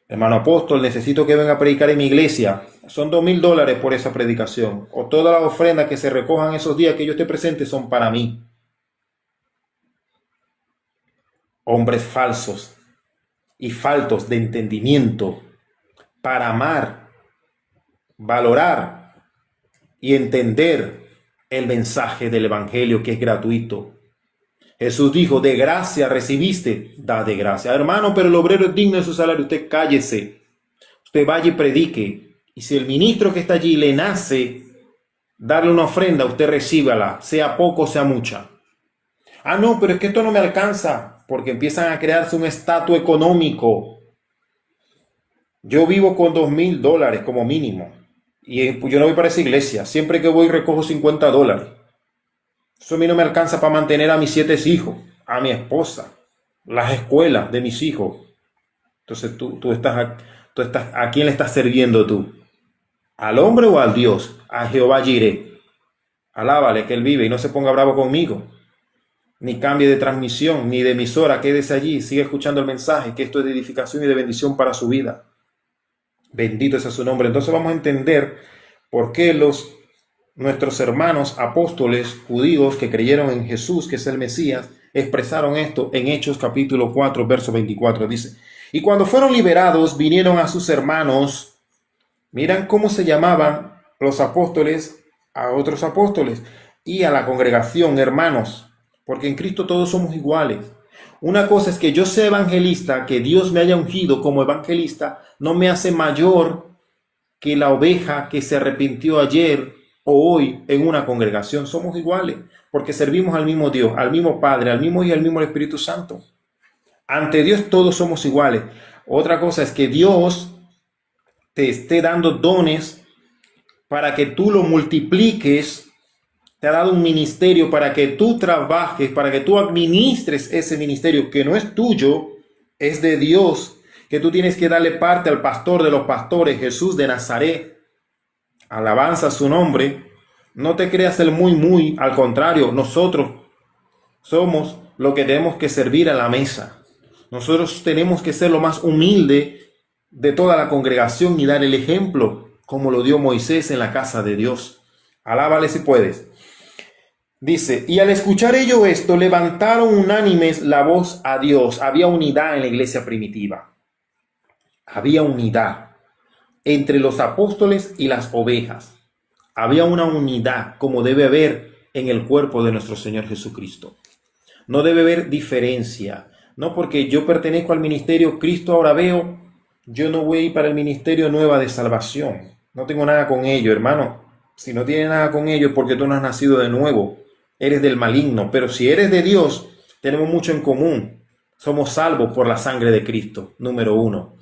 Hermano apóstol, necesito que venga a predicar en mi iglesia. Son $2,000 por esa predicación. O todas las ofrendas que se recojan esos días que yo esté presente son para mí. Hombres falsos y faltos de entendimiento para amar, valorar y entender el mensaje del Evangelio, que es gratuito. Jesús dijo, de gracia recibiste, da de gracia. Hermano, pero el obrero es digno de su salario. Usted cállese, usted vaya y predique. Y si el ministro que está allí le nace darle una ofrenda, usted recíbala, sea poco, sea mucha. Ah, no, pero es que esto no me alcanza, porque empiezan a crearse un estatus económico. Yo vivo con $2,000 como mínimo, y yo no voy para esa iglesia. Siempre que voy recojo $50. Eso a mí no me alcanza para mantener a mis 7 hijos, a mi esposa, las escuelas de mis hijos. Entonces tú estás, ¿a quién le estás sirviendo tú? ¿Al hombre o al Dios? A Jehová Jireh. Alábale que él vive y no se ponga bravo conmigo. Ni cambie de transmisión, ni de emisora, quédese allí, sigue escuchando el mensaje, que esto es de edificación y de bendición para su vida. Bendito sea su nombre. Entonces vamos a entender por qué nuestros hermanos apóstoles judíos que creyeron en Jesús, que es el Mesías, expresaron esto en Hechos capítulo 4, verso 24. Dice, y cuando fueron liberados, vinieron a sus hermanos. Miran cómo se llamaban los apóstoles a otros apóstoles y a la congregación, hermanos, porque en Cristo todos somos iguales. Una cosa es que yo sea evangelista, que Dios me haya ungido como evangelista, no me hace mayor que la oveja que se arrepintió ayer o hoy en una congregación. Somos iguales, porque servimos al mismo Dios, al mismo Padre, al mismo Hijo y al mismo Espíritu Santo. Ante Dios todos somos iguales. Otra cosa es que Dios te esté dando dones para que tú lo multipliques. Te ha dado un ministerio para que tú trabajes, para que tú administres ese ministerio que no es tuyo, es de Dios, que tú tienes que darle parte al pastor de los pastores, Jesús de Nazaret. Alabanza a su nombre. No te creas el muy, al contrario, nosotros somos lo que tenemos que servir a la mesa. Nosotros tenemos que ser lo más humilde de toda la congregación y dar el ejemplo, como lo dio Moisés en la casa de Dios. Alábale si puedes. Dice, y al escuchar ellos esto, levantaron unánimes la voz a Dios. Había unidad en la iglesia primitiva. Había unidad entre los apóstoles y las ovejas. Había una unidad como debe haber en el cuerpo de nuestro Señor Jesucristo. No debe haber diferencia. No porque yo pertenezco al ministerio Cristo ahora veo, yo no voy a ir para el ministerio Nueva de Salvación. No tengo nada con ello, hermano. Si no tienes nada con ello es porque tú no has nacido de nuevo. Eres del maligno. Pero si eres de Dios, tenemos mucho en común. Somos salvos por la sangre de Cristo. Número 1.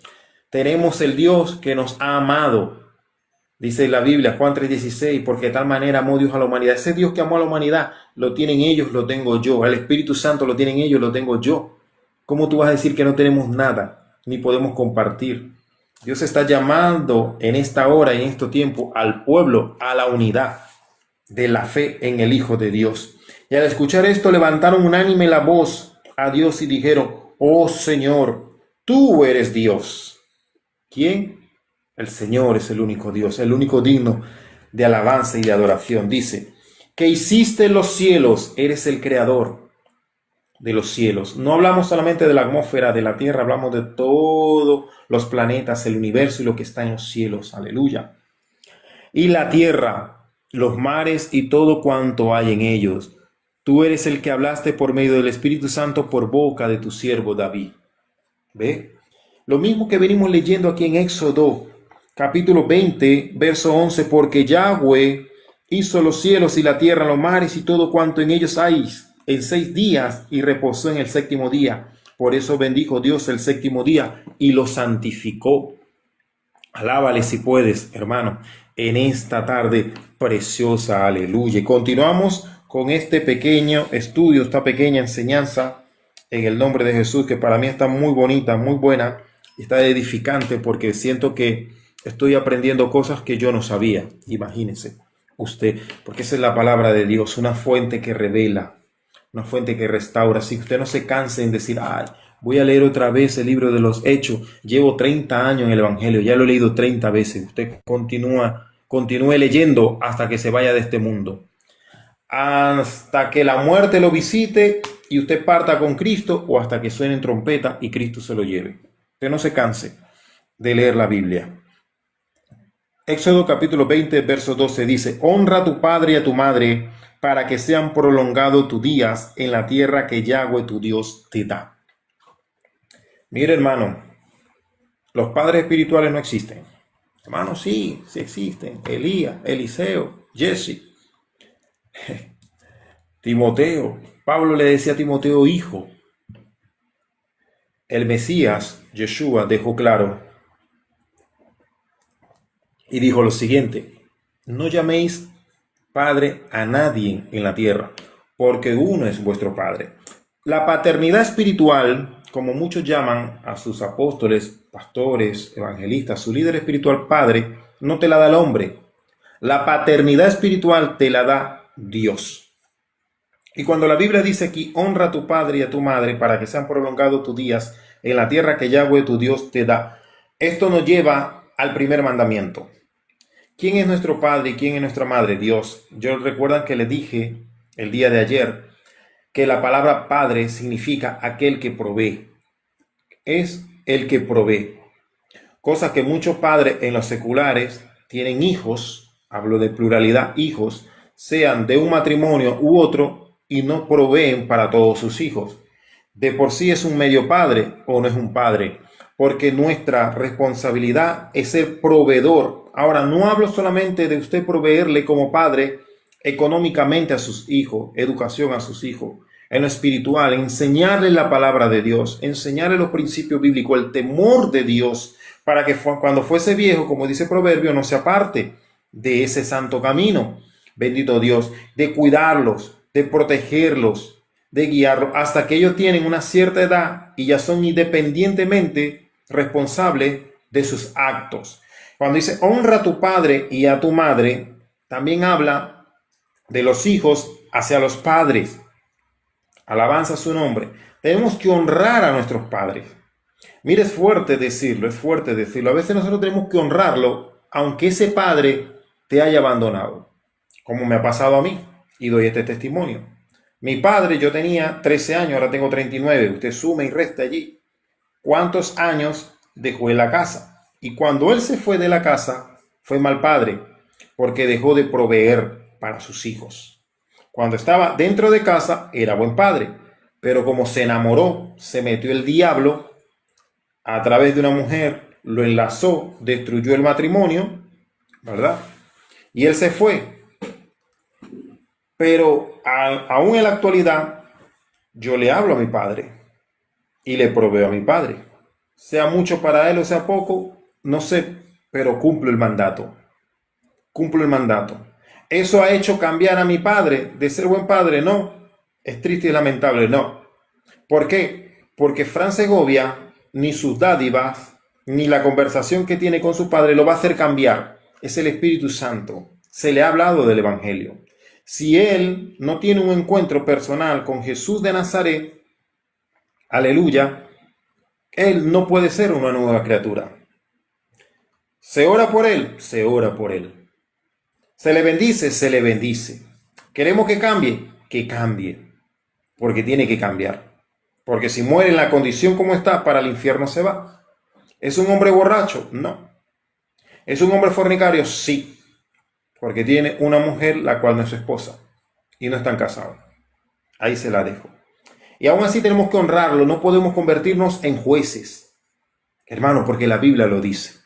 Tenemos el Dios que nos ha amado. Dice la Biblia, Juan 3:16, porque de tal manera amó Dios a la humanidad. Ese Dios que amó a la humanidad, lo tienen ellos, lo tengo yo. El Espíritu Santo lo tienen ellos, lo tengo yo. ¿Cómo tú vas a decir que no tenemos nada, ni podemos compartir? Dios está llamando en esta hora y en este tiempo al pueblo a la unidad de la fe en el Hijo de Dios. Y al escuchar esto, levantaron unánime la voz a Dios y dijeron, oh Señor, tú eres Dios. ¿Quién? El Señor es el único Dios, el único digno de alabanza y de adoración. Dice, que hiciste los cielos, eres el creador. de los cielos. No hablamos solamente de la atmósfera de la tierra, hablamos de todos los planetas, el universo y lo que está en los cielos. Aleluya. Y la tierra, los mares y todo cuanto hay en ellos. Tú eres el que hablaste por medio del Espíritu Santo por boca de tu siervo David. ¿Ve? Lo mismo que venimos leyendo aquí en Éxodo, capítulo 20, verso 11, porque Yahweh hizo los cielos y la tierra, los mares y todo cuanto en ellos hay en 6 días y reposó en el séptimo día. Por eso bendijo Dios el séptimo día y lo santificó. Alábale si puedes, hermano, en esta tarde preciosa, aleluya. Y continuamos con este pequeño estudio, esta pequeña enseñanza en el nombre de Jesús, que para mí está muy bonita, muy buena, está edificante porque siento que estoy aprendiendo cosas que yo no sabía. Imagínense usted, porque esa es la palabra de Dios, una fuente que revela, una fuente que restaura. Si usted no se canse en decir, ay, voy a leer otra vez el libro de los Hechos, llevo 30 años en el Evangelio, ya lo he leído 30 veces. Usted continúe leyendo hasta que se vaya de este mundo, hasta que la muerte lo visite y usted parta con Cristo, o hasta que suenen trompeta y Cristo se lo lleve. Usted no se canse de leer la Biblia. Éxodo capítulo 20, verso 12 dice, honra a tu padre y a tu madre para que sean prolongados tus días en la tierra que Yahweh tu Dios te da. Mire, hermano, los padres espirituales no existen. Hermano, sí existen. Elías, Eliseo, Jesse, Timoteo. Pablo le decía a Timoteo, hijo. El Mesías, Yeshua, dejó claro y dijo lo siguiente, no llaméis padre a nadie en la tierra, porque uno es vuestro padre. La paternidad espiritual, como muchos llaman a sus apóstoles, pastores, evangelistas, su líder espiritual padre, no te la da el hombre. La paternidad espiritual te la da Dios. Y cuando la Biblia dice aquí, honra a tu padre y a tu madre para que sean prolongados tus días en la tierra que Yahweh tu Dios te da, esto nos lleva al primer mandamiento. ¿Quién es nuestro padre y quién es nuestra madre? Dios. Yo recuerdan que le dije el día de ayer que la palabra padre significa aquel que provee. Es el que provee. Cosa que muchos padres en los seculares tienen hijos, hablo de pluralidad, hijos, sean de un matrimonio u otro, y no proveen para todos sus hijos. De por sí es un medio padre o no es un padre, porque nuestra responsabilidad es ser proveedor. Ahora, no hablo solamente de usted proveerle como padre económicamente a sus hijos, educación a sus hijos, en lo espiritual, enseñarle la palabra de Dios, enseñarle los principios bíblicos, el temor de Dios, para que cuando fuese viejo, como dice Proverbio, no se aparte de ese santo camino. Bendito Dios, de cuidarlos, de protegerlos, de guiarlos, hasta que ellos tienen una cierta edad y ya son independientemente responsables de sus actos. Cuando dice honra a tu padre y a tu madre, también habla de los hijos hacia los padres. Alabanza a su nombre. Tenemos que honrar a nuestros padres. Mire, es fuerte decirlo, es fuerte decirlo. A veces nosotros tenemos que honrarlo, aunque ese padre te haya abandonado, como me ha pasado a mí, y doy este testimonio. Mi padre, yo tenía 13 años, ahora tengo 39. Usted suma y resta allí. ¿Cuántos años dejó en la casa? Y cuando él se fue de la casa, fue mal padre, porque dejó de proveer para sus hijos. Cuando estaba dentro de casa, era buen padre, pero como se enamoró, se metió el diablo a través de una mujer, lo enlazó, destruyó el matrimonio, ¿verdad? Y él se fue. Pero aún en la actualidad, yo le hablo a mi padre y le proveo a mi padre. Sea mucho para él o sea poco, no sé, pero cumplo el mandato. Cumplo el mandato. ¿Eso ha hecho cambiar a mi padre de ser buen padre? No. Es triste y lamentable, no. ¿Por qué? Porque Fran Segovia, ni sus dádivas, ni la conversación que tiene con su padre lo va a hacer cambiar. Es el Espíritu Santo. Se le ha hablado del Evangelio. Si él no tiene un encuentro personal con Jesús de Nazaret, aleluya, él no puede ser una nueva criatura. ¿Se ora por él? Se ora por él. ¿Se le bendice? Se le bendice. ¿Queremos que cambie? Que cambie. porque tiene que cambiar. Porque si muere en la condición como está, para el infierno se va. ¿Es un hombre borracho? No. ¿Es un hombre fornicario? Sí. Porque tiene una mujer la cual no es su esposa y no están casados. Ahí se la dejo. Y aún así tenemos que honrarlo. No podemos convertirnos en jueces, hermano, porque la Biblia lo dice.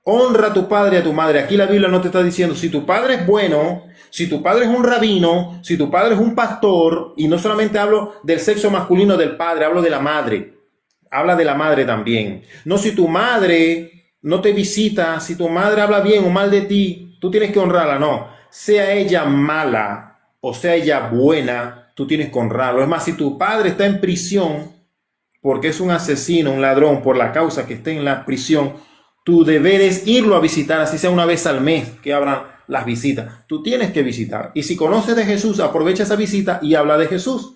Honra a tu padre y a tu madre. Aquí la Biblia no te está diciendo si tu padre es bueno, si tu padre es un rabino, si tu padre es un pastor. Y no solamente hablo del sexo masculino del padre, hablo de la madre. Habla de la madre también. No, si tu madre no te visita, si tu madre habla bien o mal de ti, tú tienes que honrarla. No, sea ella mala o sea ella buena, tú tienes que honrarlo. Es más, si tu padre está en prisión porque es un asesino, un ladrón, por la causa que esté en la prisión, tu deber es irlo a visitar, así sea una vez al mes que abran las visitas. Tú tienes que visitar. Y si conoces de Jesús, aprovecha esa visita y habla de Jesús.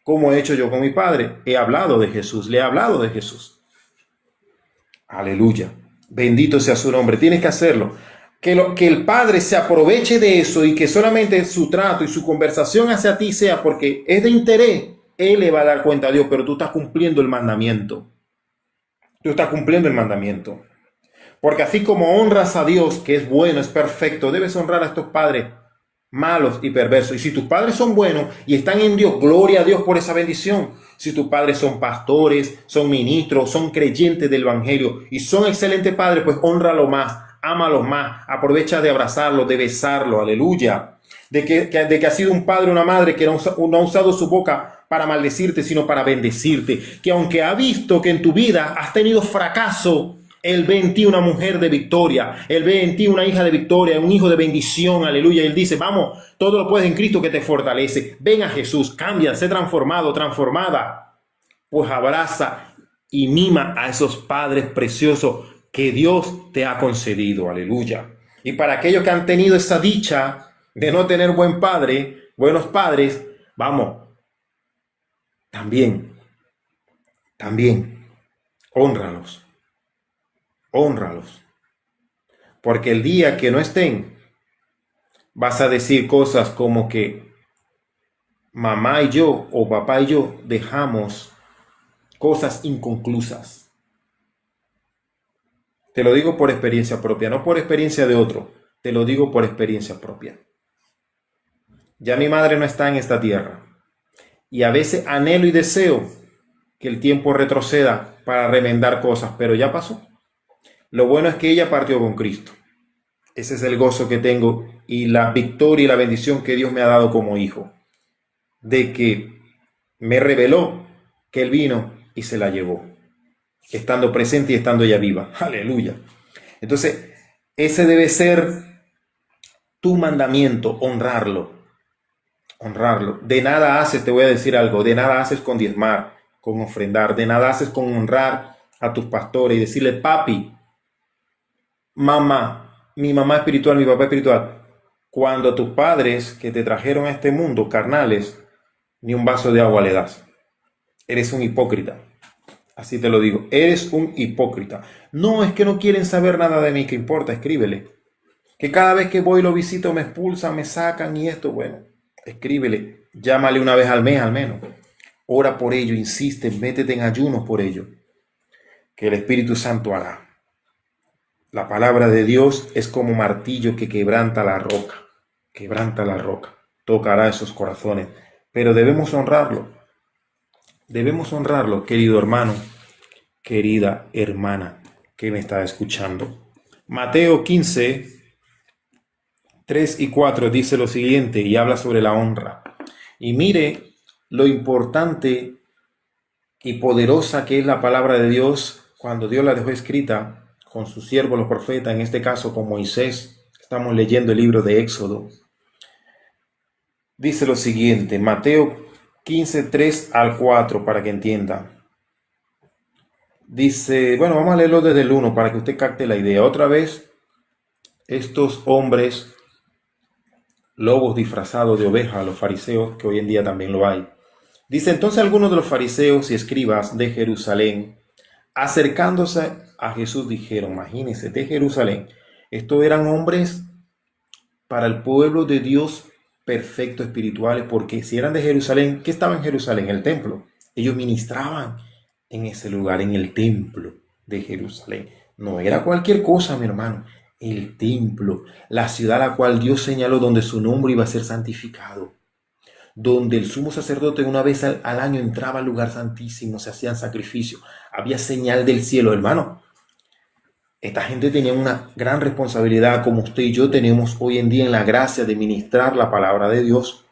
Como he hecho yo con mi padre. He hablado de Jesús, le he hablado de Jesús. Aleluya. Bendito sea su nombre. Tienes que hacerlo. Que el Padre se aproveche de eso y que solamente su trato y su conversación hacia ti sea porque es de interés. Él le va a dar cuenta a Dios, pero tú estás cumpliendo el mandamiento. Tú estás cumpliendo el mandamiento. Porque así como honras a Dios, que es bueno, es perfecto, debes honrar a estos padres malos y perversos. Y si tus padres son buenos y están en Dios, gloria a Dios por esa bendición. Si tus padres son pastores, son ministros, son creyentes del evangelio y son excelentes padres, pues hónralo más, ámalos más, aprovecha de abrazarlo, de besarlo, aleluya. De que ha sido un padre o una madre que no ha usado su boca para maldecirte, sino para bendecirte. Que aunque ha visto que en tu vida has tenido fracaso, él ve en ti una mujer de victoria. Él ve en ti una hija de victoria, un hijo de bendición. Aleluya. Él dice, vamos, todo lo puedes en Cristo que te fortalece. Ven a Jesús, cambia, sé transformado, transformada. Pues abraza y mima a esos padres preciosos que Dios te ha concedido. Aleluya. Y para aquellos que han tenido esa dicha de no tener buen padre, buenos padres, vamos, también, hónralos. Hónralos. Porque el día que no estén, vas a decir cosas como que mamá y yo o papá y yo dejamos cosas inconclusas. Te lo digo por experiencia propia, no por experiencia de otro. Te lo digo por experiencia propia. Ya mi madre no está en esta tierra. Y a veces anhelo y deseo que el tiempo retroceda para remendar cosas, pero ya pasó. Lo bueno es que ella partió con Cristo. Ese es el gozo que tengo y la victoria y la bendición que Dios me ha dado como hijo. De que me reveló que Él vino y se la llevó. Estando presente y estando ella viva. Aleluya. Entonces, ese debe ser tu mandamiento, honrarlo. Honrarlo. De nada haces, te voy a decir algo, de nada haces con diezmar, con ofrendar, de nada haces con honrar a tus pastores y decirle, papi, mamá, mi mamá espiritual, mi papá espiritual, cuando tus padres que te trajeron a este mundo, carnales, ni un vaso de agua le das. Eres un hipócrita. Así te lo digo, eres un hipócrita. No, es que no quieren saber nada de mí, ¿qué importa? Escríbele. Que cada vez que voy y lo visito me expulsan, me sacan y esto, bueno, escríbele. Llámale una vez al mes al menos. Ora por ello, insiste, métete en ayunos por ello. Que el Espíritu Santo hará. La palabra de Dios es como martillo que quebranta la roca. Quebranta la roca. Tocará esos corazones. Pero debemos honrarlo. Debemos honrarlo, querido hermano, querida hermana que me está escuchando. Mateo 15, 3 y 4 dice lo siguiente y habla sobre la honra. Y mire lo importante y poderosa que es la palabra de Dios cuando Dios la dejó escrita con sus siervos los profetas, en este caso con Moisés. Estamos leyendo el libro de Éxodo. Dice lo siguiente, Mateo 15, 3 al 4, para que entienda. Dice, bueno, vamos a leerlo desde el 1 para que usted capte la idea. Otra vez, estos hombres, lobos disfrazados de ovejas, los fariseos, que hoy en día también lo hay. Dice, entonces algunos de los fariseos y escribas de Jerusalén, acercándose a Jesús, dijeron, imagínense, de Jerusalén, estos eran hombres para el pueblo de Dios perfectos espirituales, porque si eran de Jerusalén, ¿qué estaba en Jerusalén? El templo. Ellos ministraban en ese lugar, en el templo de Jerusalén. No era cualquier cosa, mi hermano. El templo, la ciudad a la cual Dios señaló donde su nombre iba a ser santificado, donde el sumo sacerdote una vez al año entraba al lugar santísimo, se hacían sacrificios, había señal del cielo, hermano. Esta gente tenía una gran responsabilidad, como usted y yo tenemos hoy en día en la gracia de ministrar la palabra de Dios.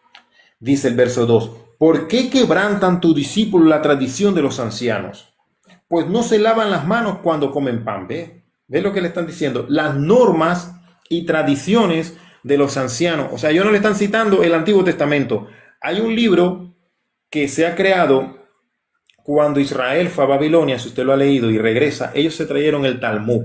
Dice el verso 2, ¿por qué quebrantan tus discípulos la tradición de los ancianos? Pues no se lavan las manos cuando comen pan. ¿Ve lo que le están diciendo? Las normas y tradiciones de los ancianos. O sea, ellos no le están citando el Antiguo Testamento. Hay un libro que se ha creado cuando Israel fue a Babilonia, si usted lo ha leído y regresa, ellos se trajeron el Talmud.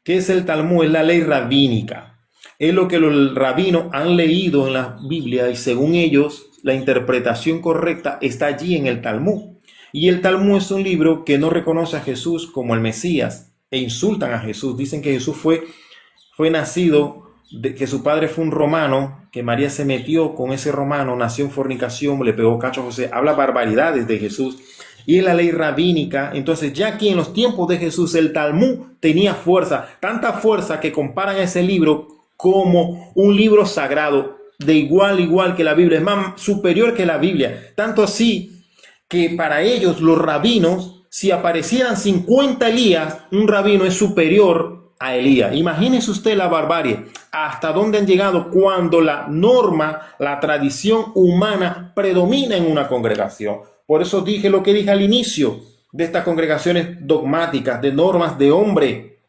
¿Qué es el Talmud? Es la ley rabínica. Es lo que los rabinos han leído en la Biblia y según ellos la interpretación correcta está allí en el Talmud. Y el Talmud es un libro que no reconoce a Jesús como el Mesías e insultan a Jesús. Dicen que Jesús fue nacido, que su padre fue un romano, que María se metió con ese romano, nació en fornicación, le pegó cacho a José. Habla barbaridades de Jesús. Y en la ley rabínica, entonces ya aquí en los tiempos de Jesús el Talmud tenía fuerza, tanta fuerza que comparan ese libro como un libro sagrado, de igual que la Biblia, es más superior que la Biblia, tanto así que para ellos los rabinos, si aparecieran 50 Elías, un rabino es superior a Elías. Imagínese usted la barbarie, hasta dónde han llegado cuando la norma, la tradición humana predomina en una congregación. Por eso dije lo que dije al inicio de estas congregaciones dogmáticas, de normas de hombre.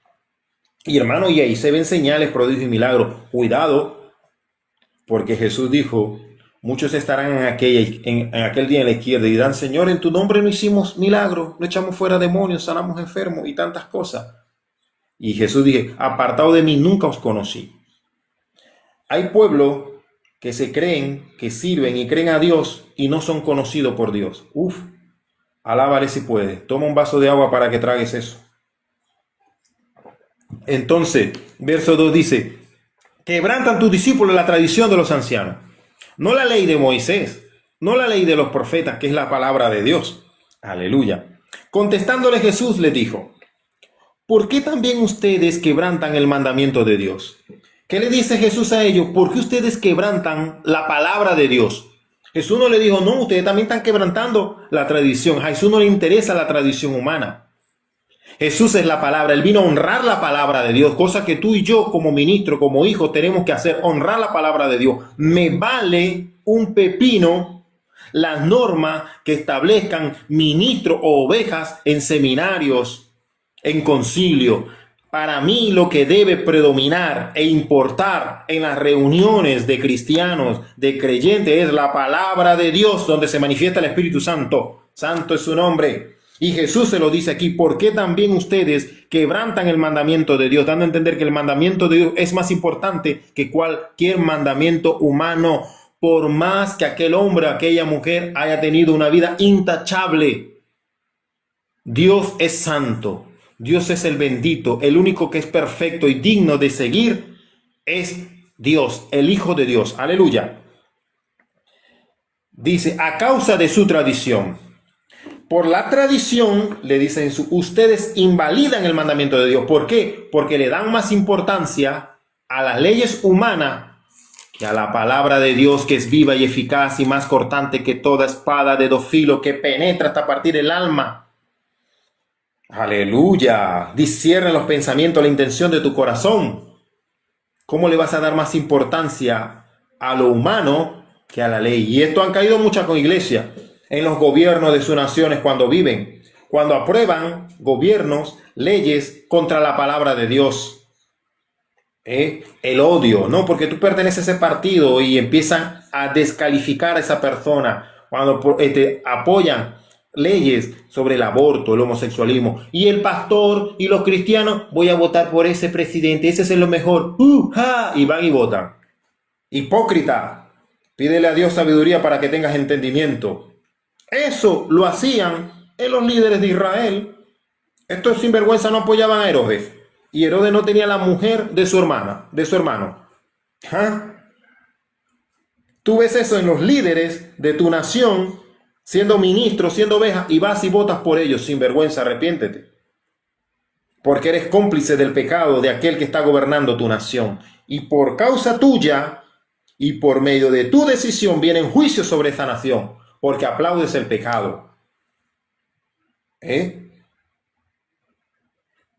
Y hermano, y ahí se ven señales, prodigios y milagros. Cuidado, porque Jesús dijo, muchos estarán en aquel día en la izquierda y dirán, Señor, en tu nombre no hicimos milagros, no echamos fuera demonios, sanamos enfermos y tantas cosas. Y Jesús dije, apartado de mí, nunca os conocí. Hay pueblos que se creen, que sirven y creen a Dios y no son conocidos por Dios. Alábale si puedes. Toma un vaso de agua para que tragues eso. Entonces, verso 2 dice, quebrantan tus discípulos la tradición de los ancianos. No la ley de Moisés, no la ley de los profetas, que es la palabra de Dios. Aleluya. Contestándole Jesús les dijo, ¿por qué también ustedes quebrantan el mandamiento de Dios? ¿Qué le dice Jesús a ellos? ¿Por qué ustedes quebrantan la palabra de Dios? Jesús no le dijo, no, ustedes también están quebrantando la tradición. A Jesús no le interesa la tradición humana. Jesús es la palabra. Él vino a honrar la palabra de Dios, cosa que tú y yo como ministro, como hijo, tenemos que hacer, honrar la palabra de Dios. Me vale un pepino las normas que establezcan ministros o ovejas en seminarios, en concilio. Para mí lo que debe predominar e importar en las reuniones de cristianos, de creyentes, es la palabra de Dios, donde se manifiesta el Espíritu Santo. Santo es su nombre. Y Jesús se lo dice aquí, ¿por qué también ustedes quebrantan el mandamiento de Dios? Dando a entender que el mandamiento de Dios es más importante que cualquier mandamiento humano, por más que aquel hombre, aquella mujer haya tenido una vida intachable. Dios es santo. Dios es el bendito, el único que es perfecto y digno de seguir es Dios, el Hijo de Dios. Aleluya. Dice, a causa de su tradición. Por la tradición, le dicen, ustedes invalidan el mandamiento de Dios. ¿Por qué? Porque le dan más importancia a las leyes humanas que a la palabra de Dios, que es viva y eficaz y más cortante que toda espada de dos filos, que penetra hasta partir el alma. Aleluya. Discierne los pensamientos, la intención de tu corazón. ¿Cómo le vas a dar más importancia a lo humano que a la ley? Y esto han caído muchas con iglesia en los gobiernos de sus naciones cuando viven, cuando aprueban gobiernos, leyes contra la palabra de Dios. El odio, ¿no? Porque tú perteneces a ese partido y empiezan a descalificar a esa persona cuando apoyan leyes sobre el aborto, el homosexualismo, y el pastor y los cristianos, voy a votar por ese presidente, ese es lo mejor, y van y votan. Hipócrita, pídele a Dios sabiduría para que tengas entendimiento. Eso lo hacían en los líderes de Israel. Estos sinvergüenza no apoyaban a Herodes, y Herodes no tenía la mujer de su hermano. Tú ves eso en los líderes de tu nación, siendo ministros, siendo ovejas, y vas y votas por ellos sin vergüenza. Arrepiéntete, porque eres cómplice del pecado de aquel que está gobernando tu nación. Y por causa tuya y por medio de tu decisión vienen juicios sobre esta nación, porque aplaudes el pecado.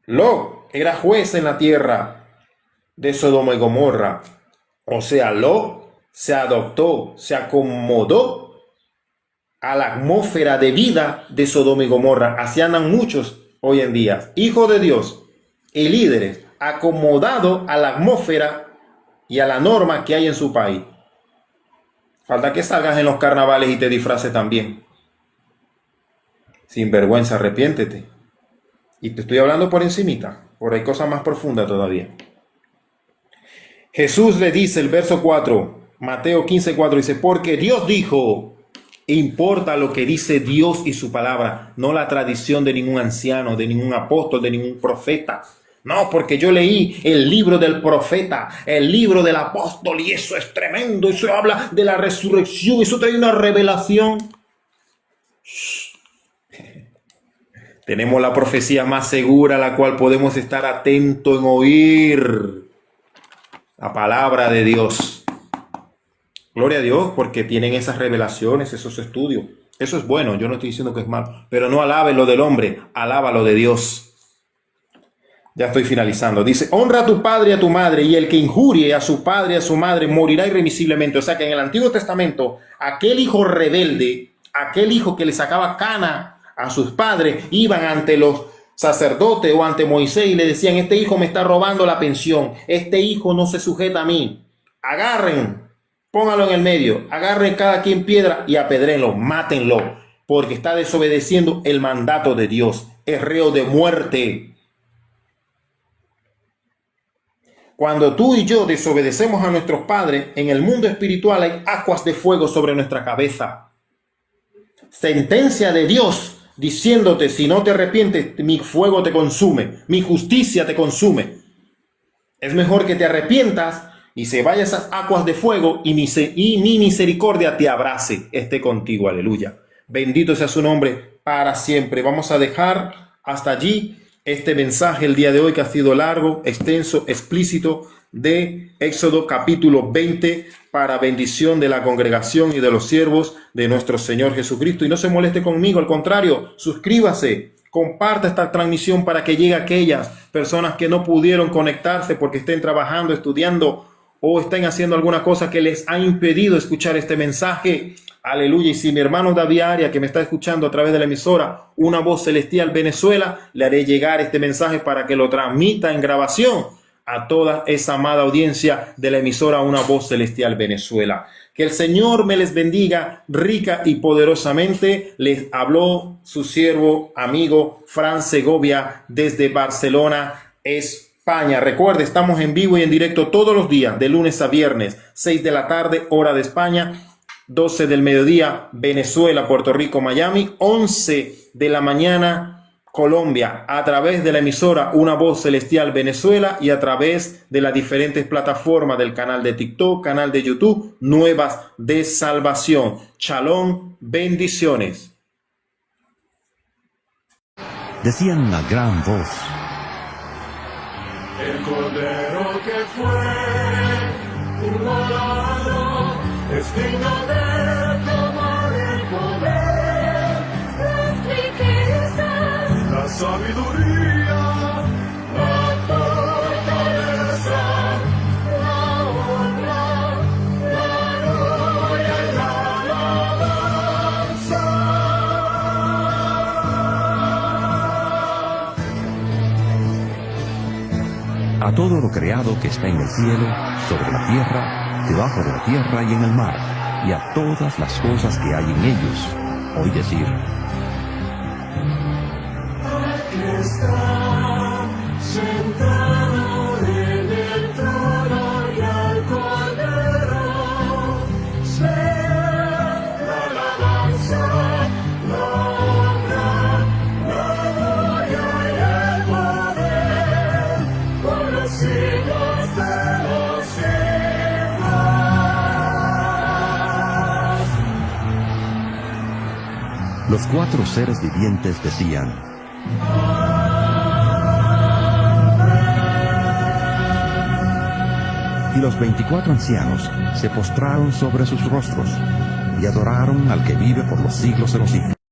Lot era juez en la tierra de Sodoma y Gomorra. O sea, Lot se adoptó, se acomodó a la atmósfera de vida de Sodoma y Gomorra. Así andan muchos hoy en día, hijos de Dios y líderes, acomodados a la atmósfera y a la norma que hay en su país. Falta que salgas en los carnavales y te disfraces también. Sin vergüenza, arrepiéntete. Y te estoy hablando por encimita, por hay cosas más profundas todavía. Jesús le dice, el verso 4, Mateo 15:4, dice, porque Dios dijo, importa lo que dice Dios y su palabra, no la tradición de ningún anciano, de ningún apóstol, de ningún profeta. No, porque yo leí el libro del profeta, el libro del apóstol, y eso es tremendo, eso habla de la resurrección, eso trae una revelación. Tenemos la profecía más segura, a la cual podemos estar atentos en oír la palabra de Dios. Gloria a Dios, porque tienen esas revelaciones, esos estudios. Eso es bueno, yo no estoy diciendo que es malo, pero no alabe lo del hombre, alaba lo de Dios. Ya estoy finalizando. Dice, honra a tu padre y a tu madre, y el que injurie a su padre y a su madre morirá irremisiblemente. O sea que en el Antiguo Testamento, aquel hijo rebelde, aquel hijo que le sacaba cana a sus padres, iban ante los sacerdotes o ante Moisés y le decían, este hijo me está robando la pensión, este hijo no se sujeta a mí. Agarren, pónganlo en el medio, agarren cada quien piedra y apedréenlo, mátenlo, porque está desobedeciendo el mandato de Dios, es reo de muerte. Cuando tú y yo desobedecemos a nuestros padres, en el mundo espiritual hay aguas de fuego sobre nuestra cabeza. Sentencia de Dios diciéndote, si no te arrepientes, mi fuego te consume, mi justicia te consume. Es mejor que te arrepientas y se vaya esas aguas de fuego y mi misericordia te abrace, esté contigo. Aleluya. Bendito sea su nombre para siempre. Vamos a dejar hasta allí este mensaje el día de hoy, que ha sido largo, extenso, explícito, de Éxodo capítulo 20, para bendición de la congregación y de los siervos de nuestro Señor Jesucristo. Y no se moleste conmigo, al contrario, suscríbase, comparta esta transmisión para que llegue a aquellas personas que no pudieron conectarse porque estén trabajando, estudiando o estén haciendo alguna cosa que les ha impedido escuchar este mensaje. Aleluya. Y si mi hermano David Arias, que me está escuchando a través de la emisora Una Voz Celestial Venezuela, le haré llegar este mensaje para que lo transmita en grabación a toda esa amada audiencia de la emisora Una Voz Celestial Venezuela. Que el Señor me les bendiga rica y poderosamente. Les habló su siervo, amigo Fran Segovia desde Barcelona, España. Recuerde, estamos en vivo y en directo todos los días, de lunes a viernes, 6 de la tarde, hora de España, 12 del mediodía, Venezuela, Puerto Rico, Miami, 11 de la mañana, Colombia, a través de la emisora Una Voz Celestial Venezuela y a través de las diferentes plataformas del canal de TikTok, canal de YouTube, Nuevas de Salvación. Shalom, bendiciones. Decían a gran voz: el cordero que fue inmolado es digno de tomar el poder, Las riquezas, la sabiduría, la fortaleza, la honra, la gloria y la alabanza. a todo lo creado que está en el cielo, sobre la tierra, debajo de la tierra y en el mar, y a todas las cosas que hay en ellos. Oí decir: Aquí está sentado en el trono y al cordero sea la alabanza, la honra, la gloria y el poder por los siglos de los siglos. Los 4 seres vivientes decían: y los 24 ancianos se postraron sobre sus rostros y adoraron al que vive por los siglos de los siglos.